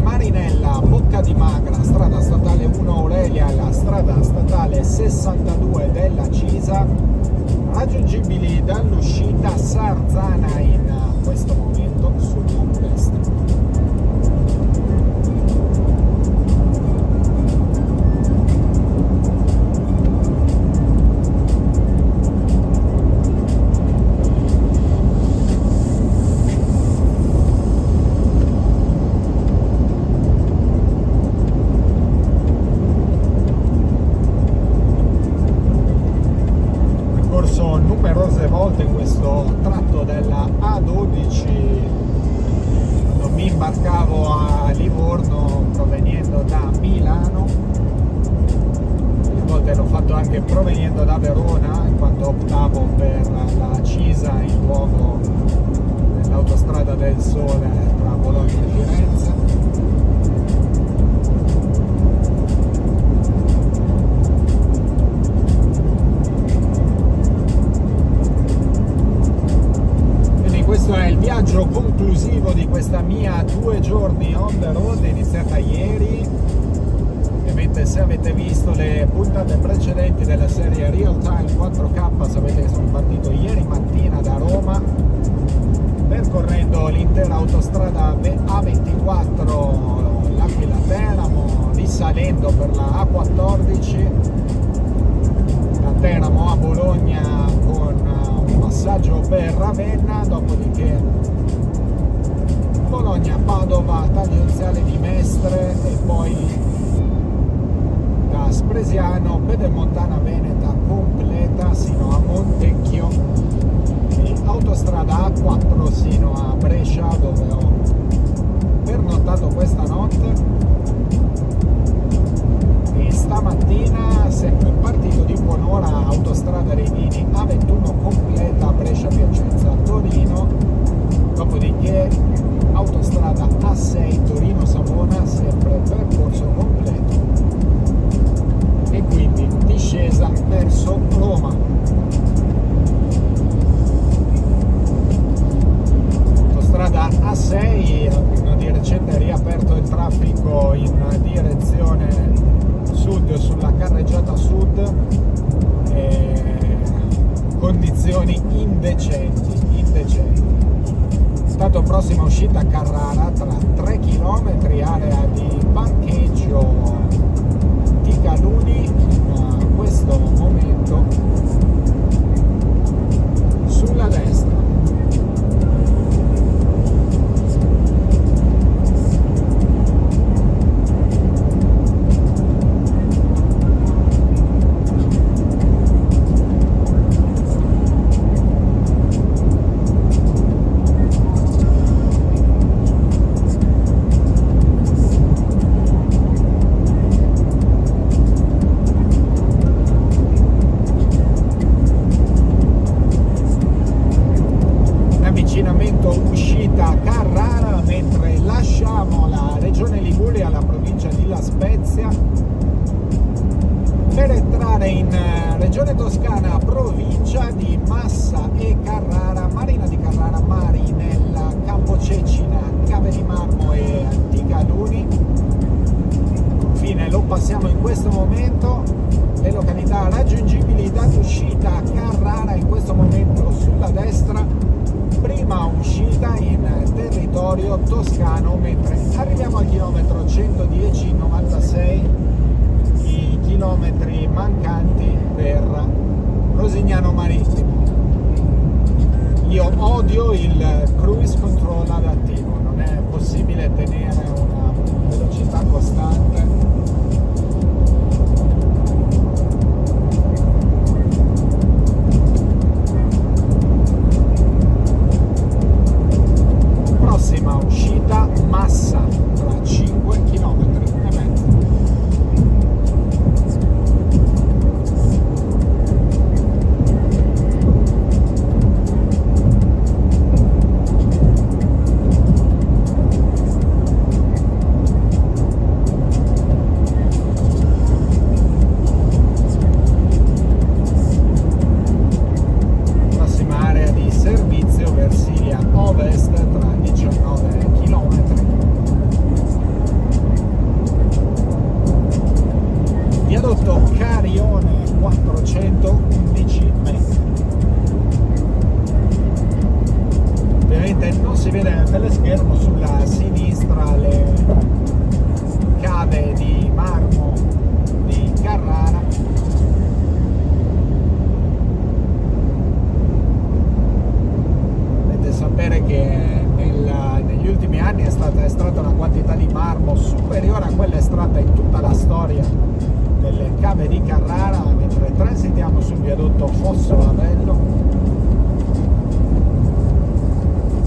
Marinella, Bocca di Magra, strada statale 1 Aurelia, la strada statale 62 della Cisa, raggiungibili dall'uscita Sarzana in questo momento sul nord-est. Numerose volte questo tratto della A12 quando mi imbarcavo a Livorno proveniendo da Milano, a volte l'ho fatto anche proveniendo da Verona in quanto optavo per la Cisa in luogo dell'autostrada del Sole tra Bologna e Firenze. Questo è il viaggio conclusivo di questa mia 2 giorni on the road, iniziata ieri. Ovviamente se avete visto le puntate precedenti della serie Real Time 4K sapete che sono partito ieri mattina da Roma, percorrendo l'intera autostrada A24 L'Aquila-Teramo, risalendo per la A14 da Teramo a Bologna con passaggio per Ravenna, dopodiché Bologna-Padova, tangenziale di Mestre e poi da Spresiano, Pedemontana Veneta completa sino a Montecchio e autostrada A4 sino a Brescia, dove ho pernottato questa notte. E stamattina, sempre partito di buon'ora, autostrada dei Vini A21 completa Brescia-Piacenza-Torino, dopodiché dopodiché autostrada A6 Torino-Savona, sempre percorso completo, e quindi discesa verso Roma. Autostrada A6, di recente riaperto il traffico in direzione sud sulla carreggiata sud, condizioni indecenti. Stato prossima uscita Carrara tra 3 km, area di parcheggio Ticaluni, in questo momento sulla destra. Uscita Carrara, mentre lasciamo la regione Liguria, la provincia di La Spezia, per entrare in regione Toscana, provincia di Massa e Carrara, Marina di Carrara, Marinella, Campocecina, Cave di Marmo e Ticaluni. Confine lo passiamo in questo momento. Le località raggiungibili dall'uscita Carrara in questo momento sulla destra, prima uscita in territorio toscano, mentre arriviamo al chilometro 110,96, i chilometri mancanti per Rosignano Marittimo. Io odio il cruise control adattivo, non è possibile tenere una velocità costante. Prossima uscita Massa tra 5 km e mezzo. Prossima area di servizio Versilia Ovest tra 19 km. Viadotto Carione 411 metri. Ovviamente non si vede nel teleschermo, sulla sinistra le cave di marmo di Carrara. Dovete sapere che negli ultimi anni è stata estratta una quantità di marmo superiore a quella estratta in tutta la storia delle cave di Carrara, mentre transitiamo sul viadotto Fosso Lavello.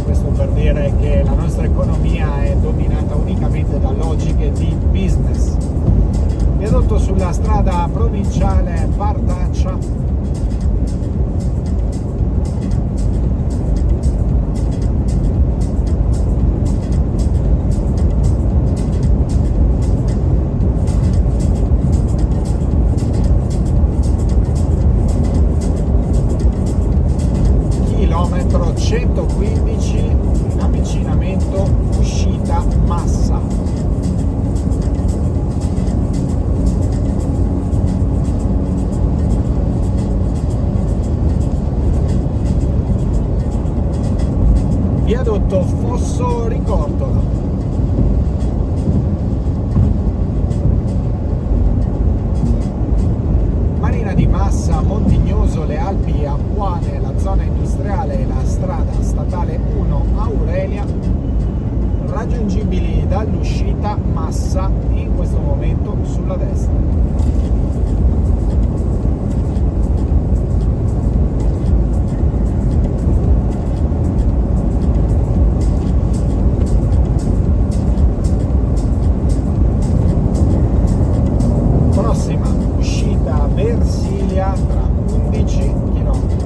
Questo per dire che la nostra economia è dominata unicamente da logiche di business. Viadotto sulla strada provinciale Partaccia. Chilometro 115, avvicinamento uscita Massa. Viadotto Fosso Ricortola. Marina di Massa, Montignoso, le Alpi Apuane, la zona industriale e la strada statale 1 Aurelia, raggiungibili dall'uscita Massa in questo momento sulla destra. Prossima uscita Versilia tra 11 km.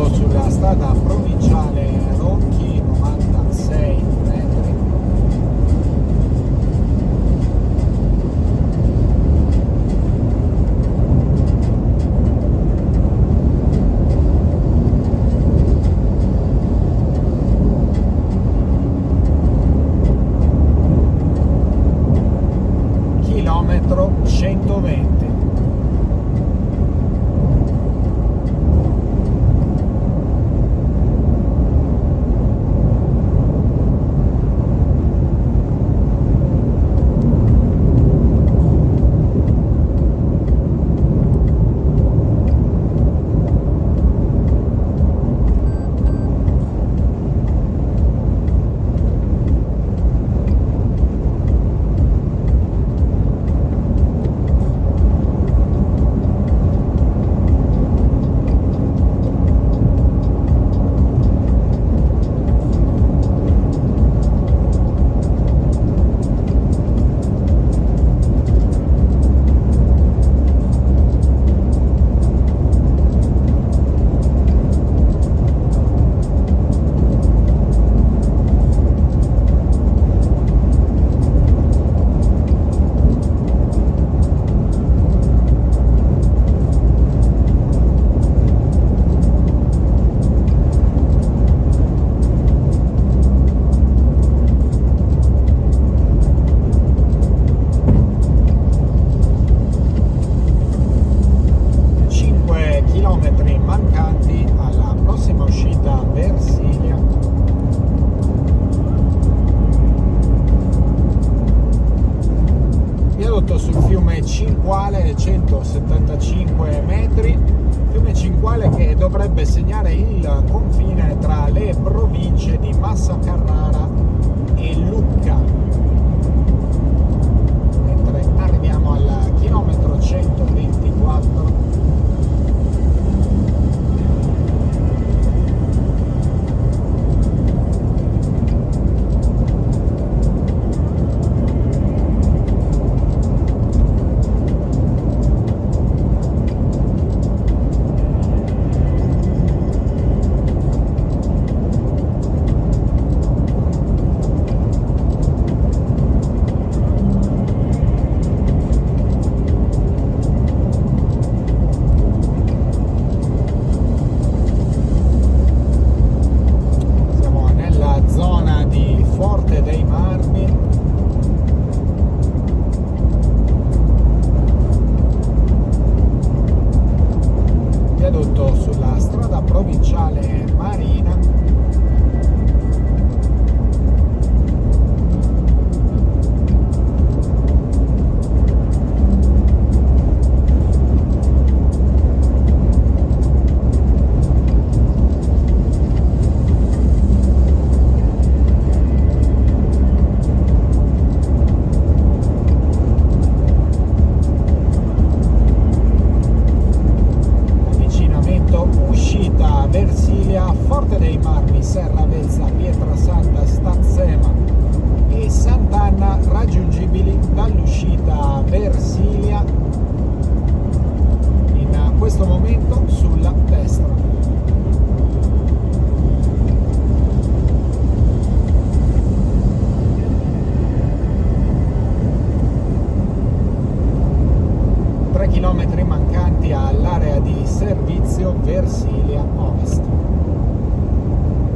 viadotto sulla strada provinciale Ronchi, 96 metri. Chilometro 120. Sul fiume Cinquale, 175 metri, fiume Cinquale che dovrebbe segnare il confine tra le province di Massa Carrara e Lucca, mentre arriviamo al chilometro 124. Sulla strada provinciale Marina, uscita Versilia, Forte dei Marmi, Serravezza, Pietrasanta, Stazzema e Sant'Anna raggiungibili dall'uscita Versilia in questo momento sulla destra. Chilometri mancanti all'area di servizio Versilia Ovest,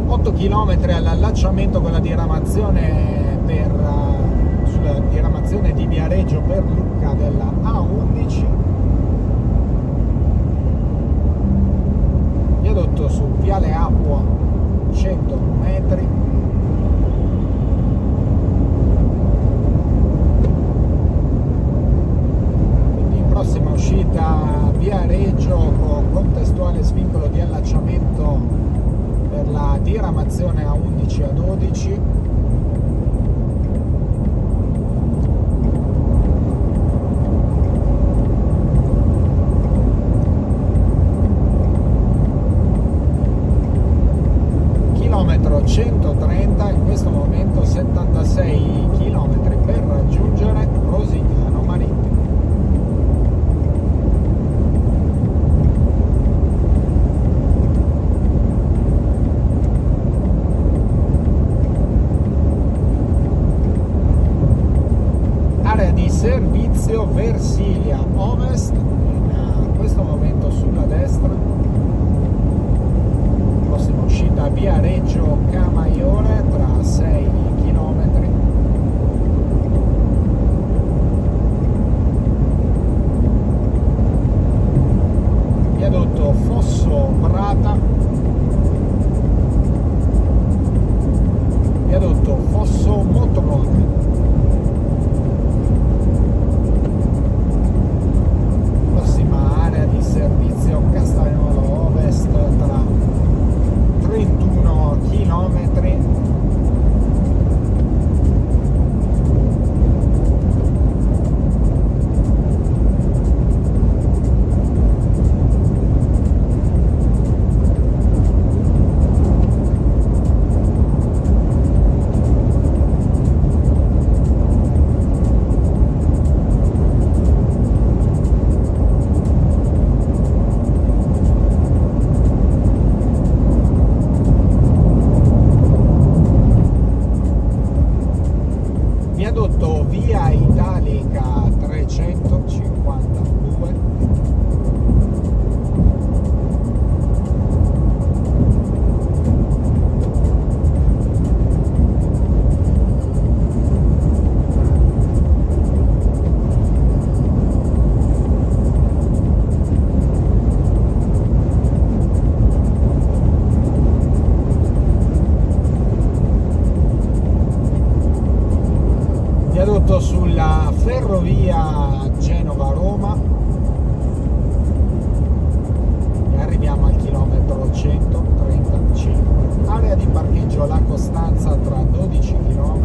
8 km all'allacciamento con la diramazione sulla diramazione di Viareggio per Lucca della A11, viadotto su Viale Appua 100 metri. Prossima uscita Viareggio con contestuale svincolo di allacciamento per la diramazione a 11 a 12. Chilometro 130, in questo momento 76 km per raggiungere Rosignano Marittimo. viadotto Fosso Prata, viadotto Fosso Motorone, prossima area di servizio Castagnolo Ovest tra 31 km. Viadotto Via Italica 352, viadotto sulla ferrovia Genova-Roma e arriviamo al chilometro 135. Area di parcheggio La Costanza tra 12 km.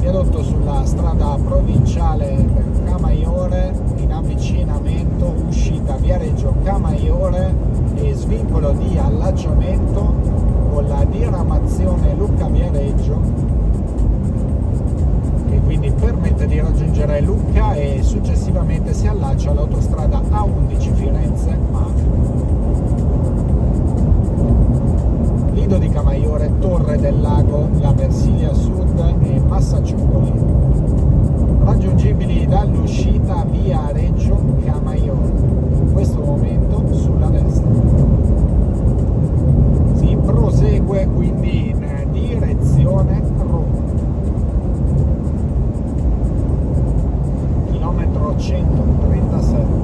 Viadotto sulla strada provinciale per Camaiore in avvicinamento, uscita Viareggio Camaiore e svincolo di allacciamento con la diramazione Lucca Viareggio, quindi permette di raggiungere Lucca e successivamente si allaccia all'autostrada A11 Firenze-Mare. Lido di Camaiore, Torre del Lago, La Versilia Sud e Massaciucoli, raggiungibili dall'uscita via Reggio Camaiore, in questo momento sulla destra. Si prosegue quindi in direzione Roma. Chilometro 137.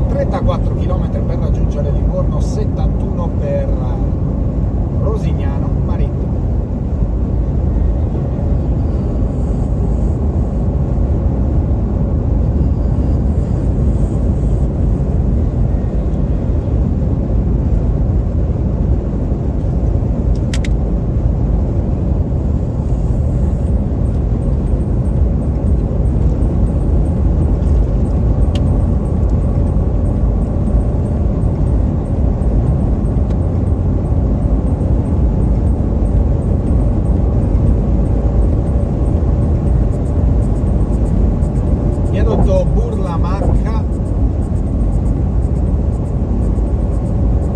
34 km per raggiungere Livorno, 71 per Rosignano Marittimo. Burla Marca,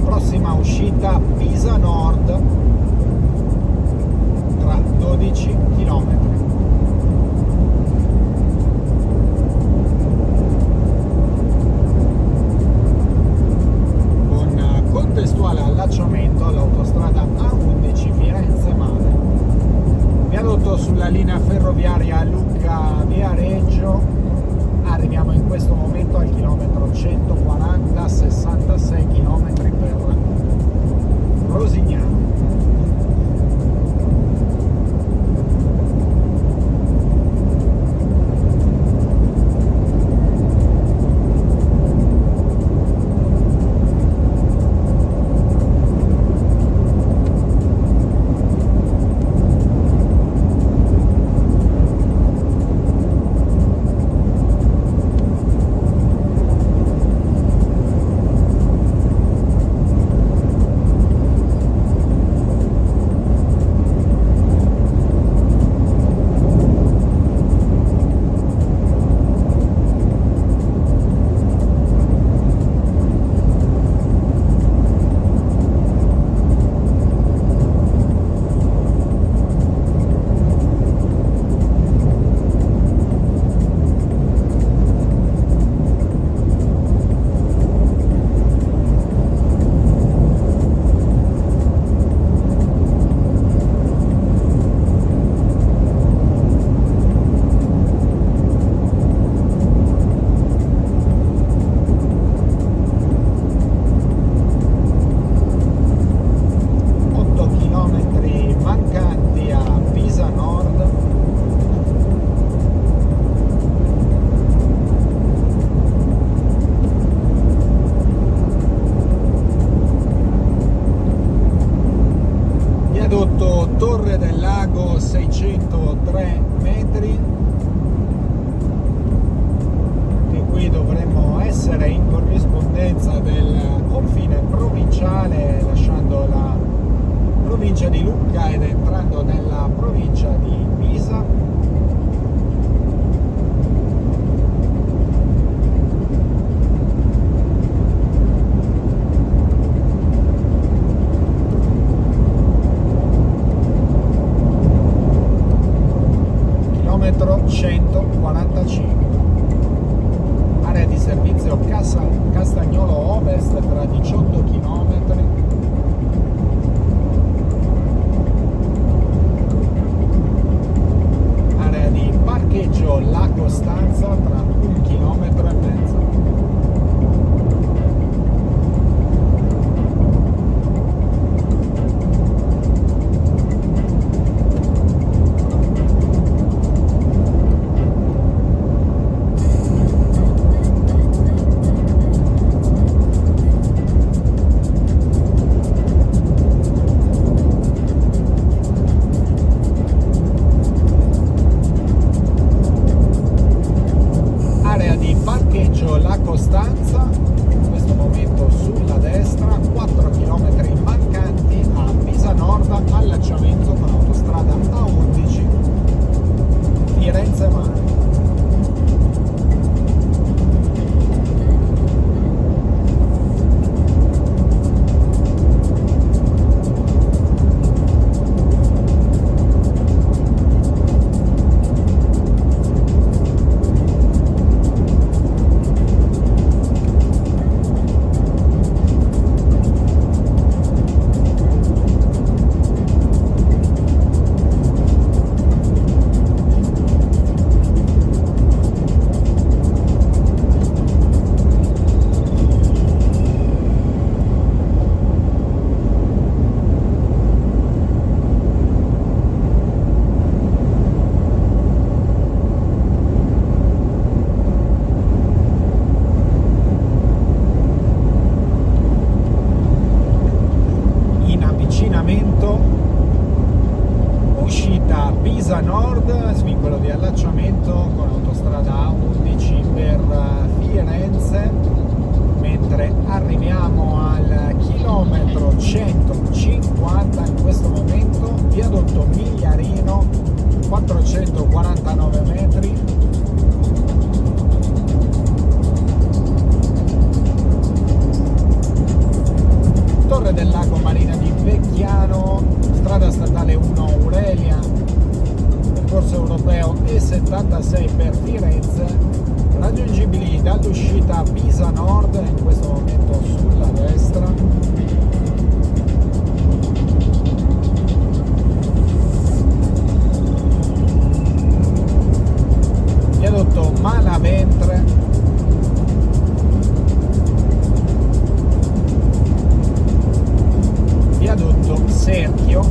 prossima uscita Pisa Nord tra 12 km. Con contestuale allacciamento all'autostrada A11 Firenze-Mare. Viadotto sulla linea ferroviaria Lucca-Viareggio. Arriviamo in questo momento al chilometro 140, 66 km per Rosignano. 445. Area di servizio Castagnolo Ovest tra 18 km. Area di parcheggio La Costanza tra 1,5 km. La Costanza, in questo momento sulla destra, 4 km mancanti a Pisa Nord, allacciamento con autostrada A11 Firenze Mare. Uscita Pisa Nord, svincolo di allacciamento con autostrada A11 per Firenze, mentre arriviamo al chilometro 150, in questo momento viadotto Migliarino, 449 metri. Torre del Lago Marina di Vecchiano, strada statale 1 Aurelia, percorso europeo E76 per Firenze, raggiungibili dall'uscita Pisa Nord, in questo momento sulla destra. Viadotto Malaventre, viadotto Serchio,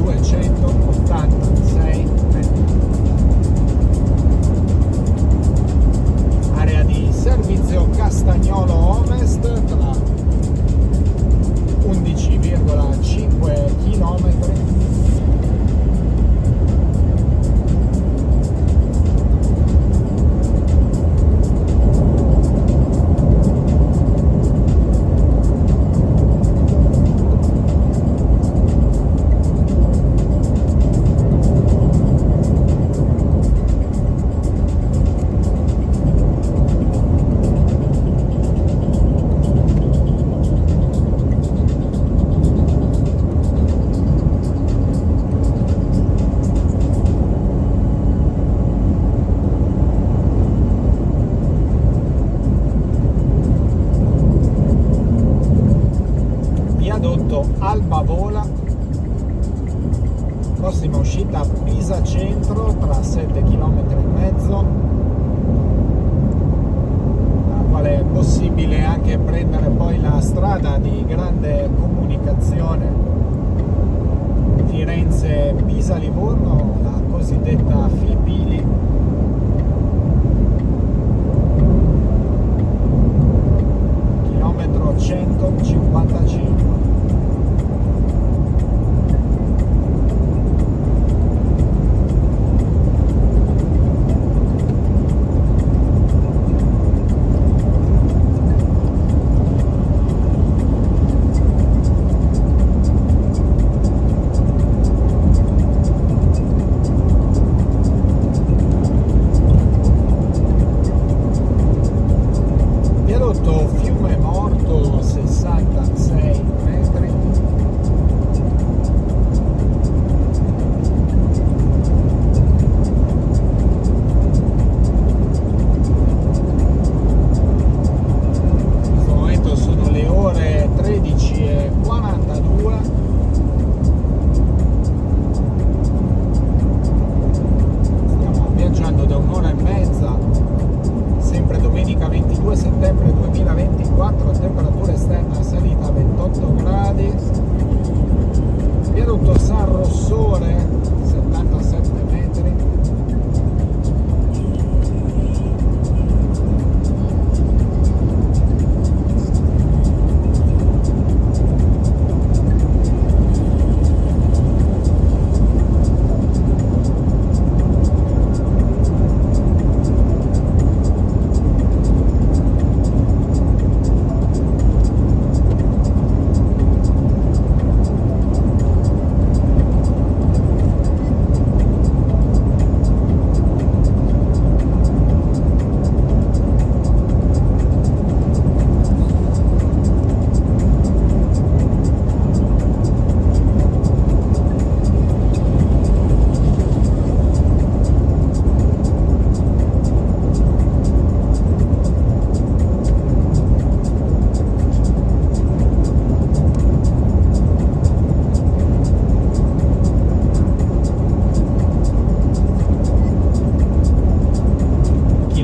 286 metri. Area di servizio Castagnolo Ovest tra 11,5 km.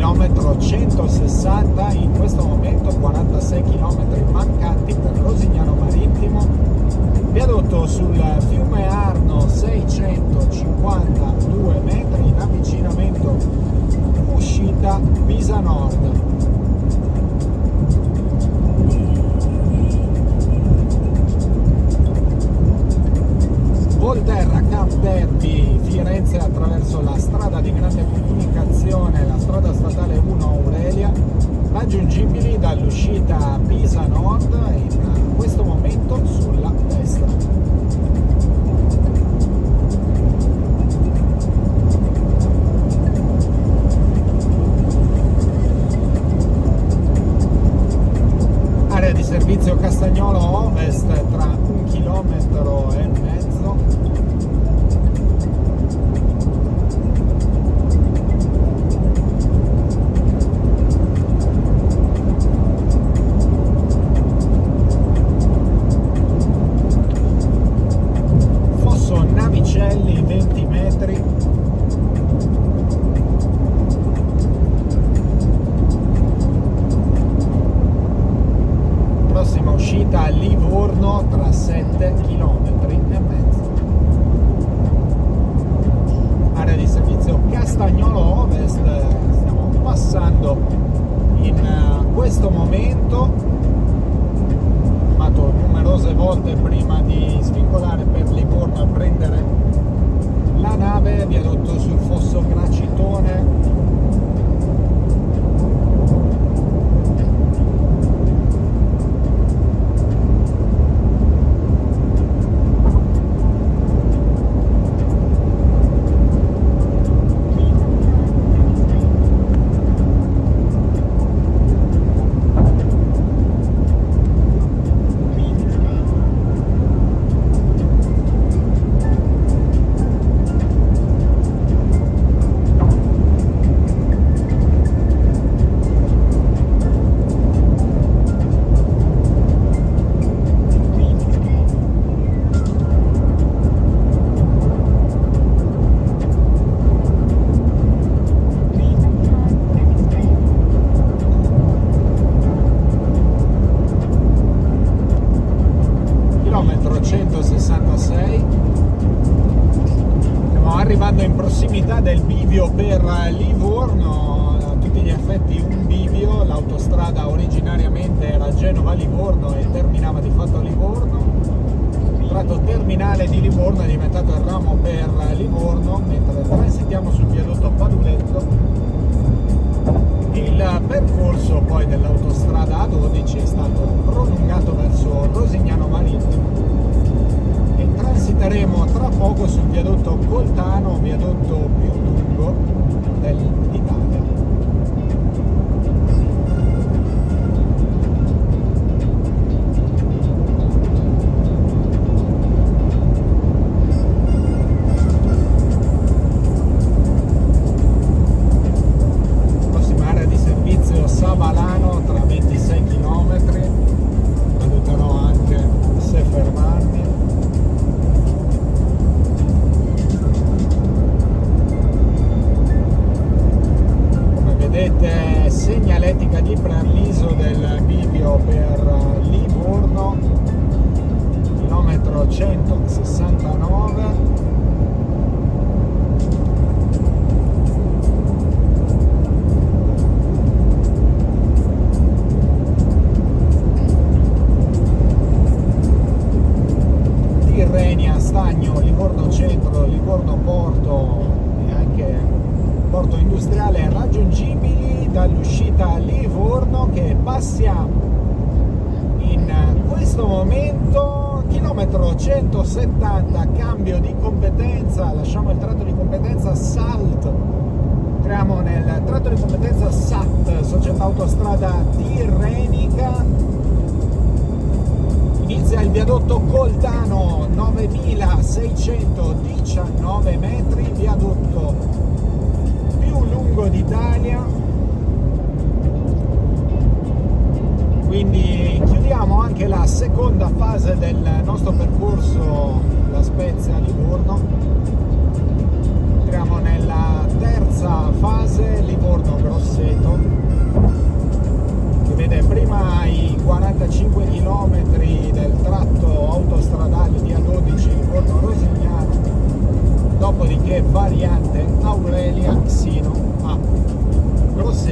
chilometro 160, in questo momento 46 km mancanti per Rosignano Marittimo, viadotto sul fiume Arno 652 metri in avvicinamento uscita Pisa Nord. Volterra Cap Derby Firenze attraverso la strada di grande comunicazione, la strada statale 1 Aurelia, raggiungibili dall'uscita Pisa Nord, in questo momento sulla destra. Area di servizio Castagnolo Ovest tra 1,5 km. Fosso Navicelli 20 metri. Prossima uscita a Livorno tra 7,5 km. Area di servizio Castagnolo Ovest, stiamo passando in questo momento, fermato numerose volte prima di svincolare per Livorno e prendere la nave, viadotto sul fosso Gracitone. Chilometro 166, stiamo arrivando in prossimità del bivio per Livorno, a tutti gli effetti un bivio. L'autostrada originariamente era Genova-Livorno e terminava di fatto a Livorno. Il tratto terminale di Livorno è diventato il ramo per Livorno, mentre transitiamo sul viadotto Paduletto. Il percorso poi dell'autostrada A12 è stato prolungato verso Rosignano Marittimo e transiteremo tra poco sul viadotto Coltano, viadotto più lungo d'Italia. Savalano tra 26 km, valuterò anche se fermarmi. Come vedete, segnaletica di preavviso del bivio per Livorno, chilometro 169. Stagno, Livorno Centro, Livorno Porto e anche Porto Industriale raggiungibili dall'uscita a Livorno, che passiamo in questo momento. Chilometro 170, cambio di competenza, lasciamo il tratto di competenza SALT, entriamo nel tratto di competenza SAT, Società Autostrada Tirrenica. Inizia il viadotto Coltano, 9619 metri, viadotto più lungo d'Italia. Quindi chiudiamo anche la seconda fase del nostro percorso, La Spezia-Livorno. Entriamo nella terza fase, Livorno-Grosseto.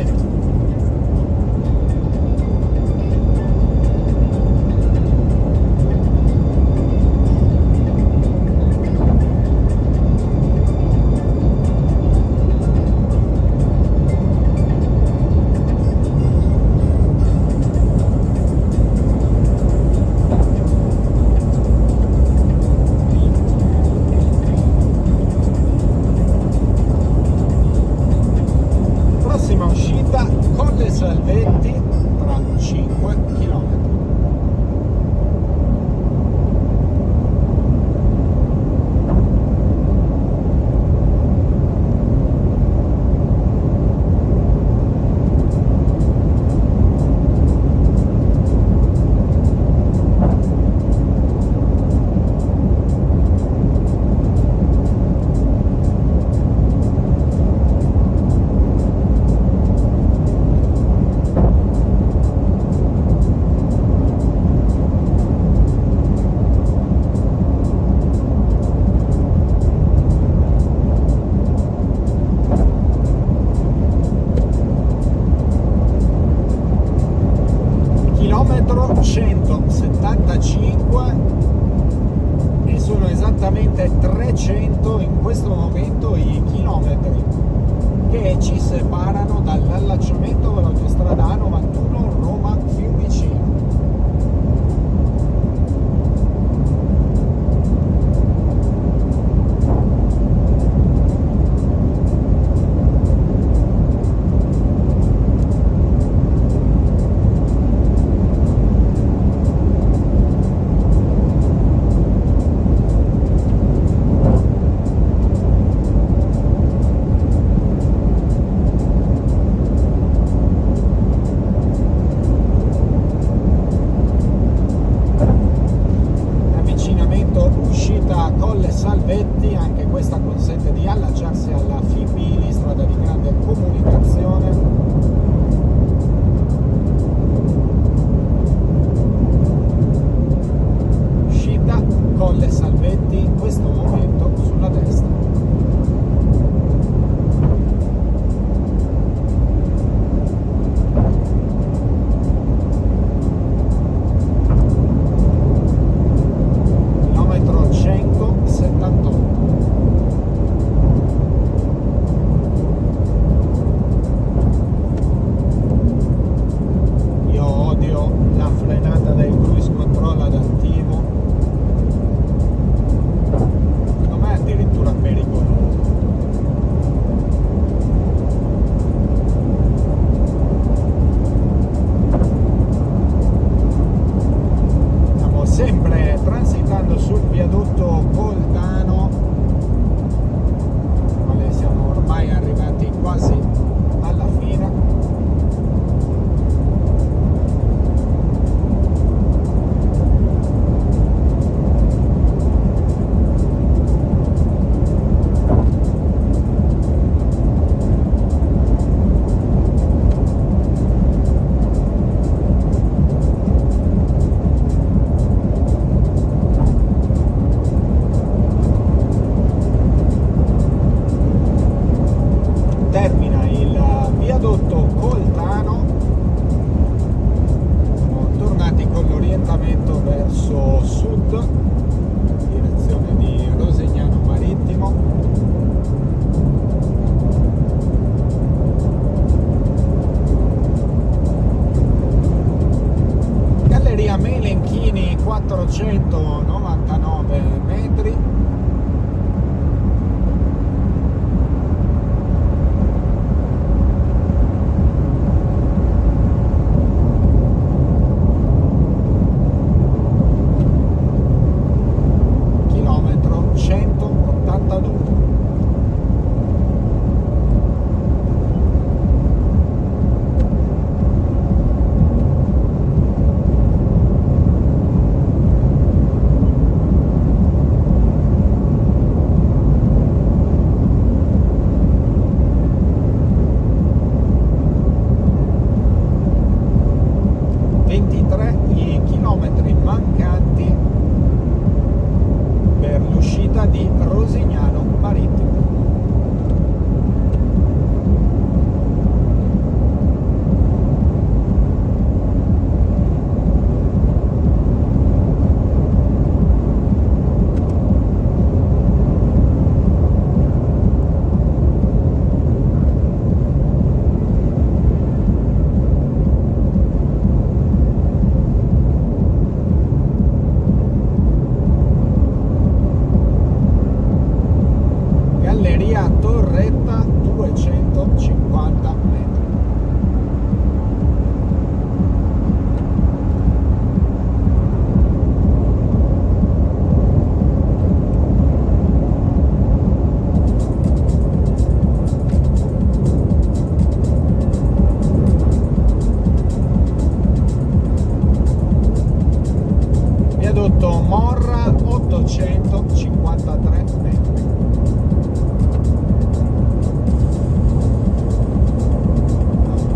Sì. Prossima uscita Colle Salvetti tra 5 km. Chilometro 175 e sono esattamente 300 in questo momento i chilometri che ci separano dall'allacciamento dell'autostrada A91 Roma-Fiumicino. Morra 853 metri.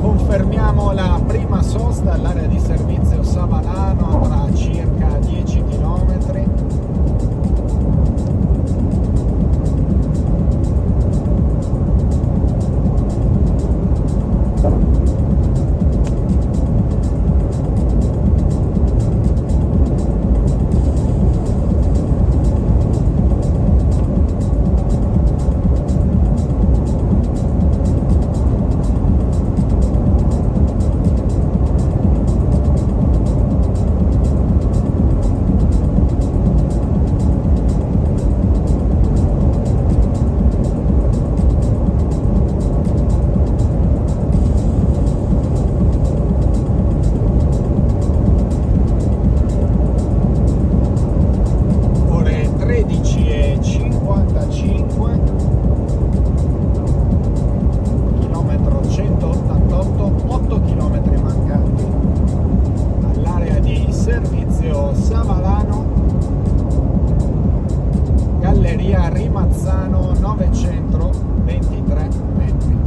Confermiamo la prima sosta all'area di servizio Savalano tra circa 10 km. Savalano, Galleria Rimazzano 923 metri.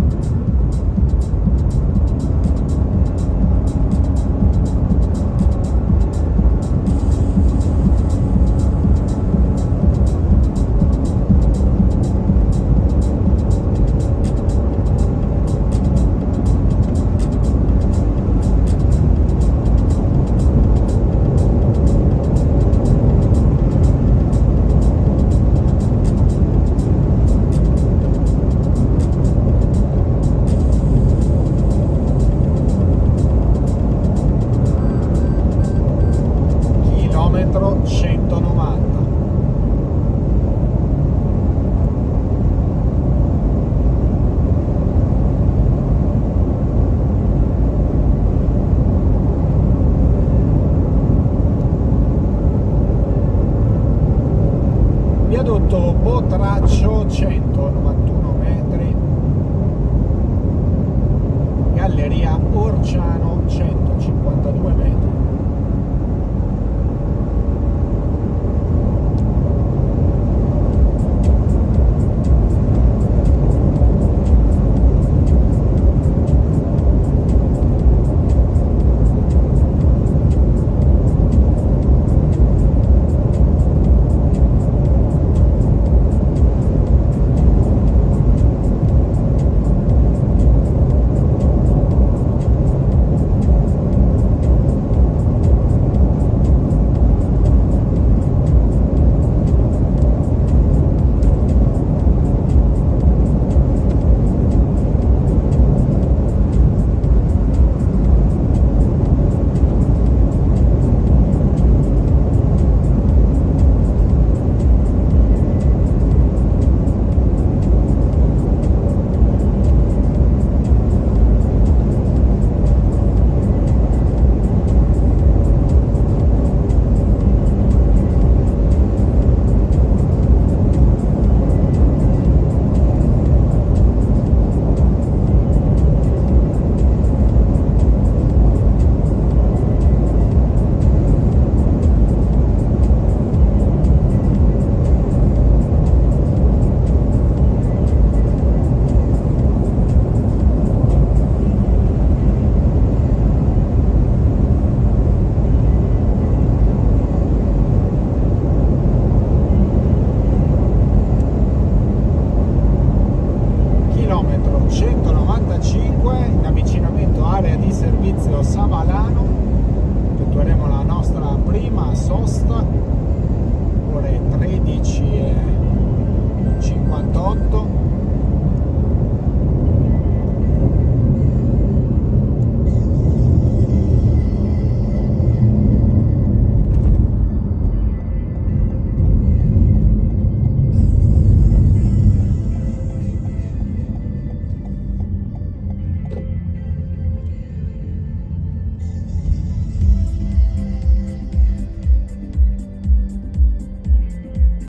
Chilometro 190. Viadotto Botraccio 191 metri. Galleria Orciano 152 metri.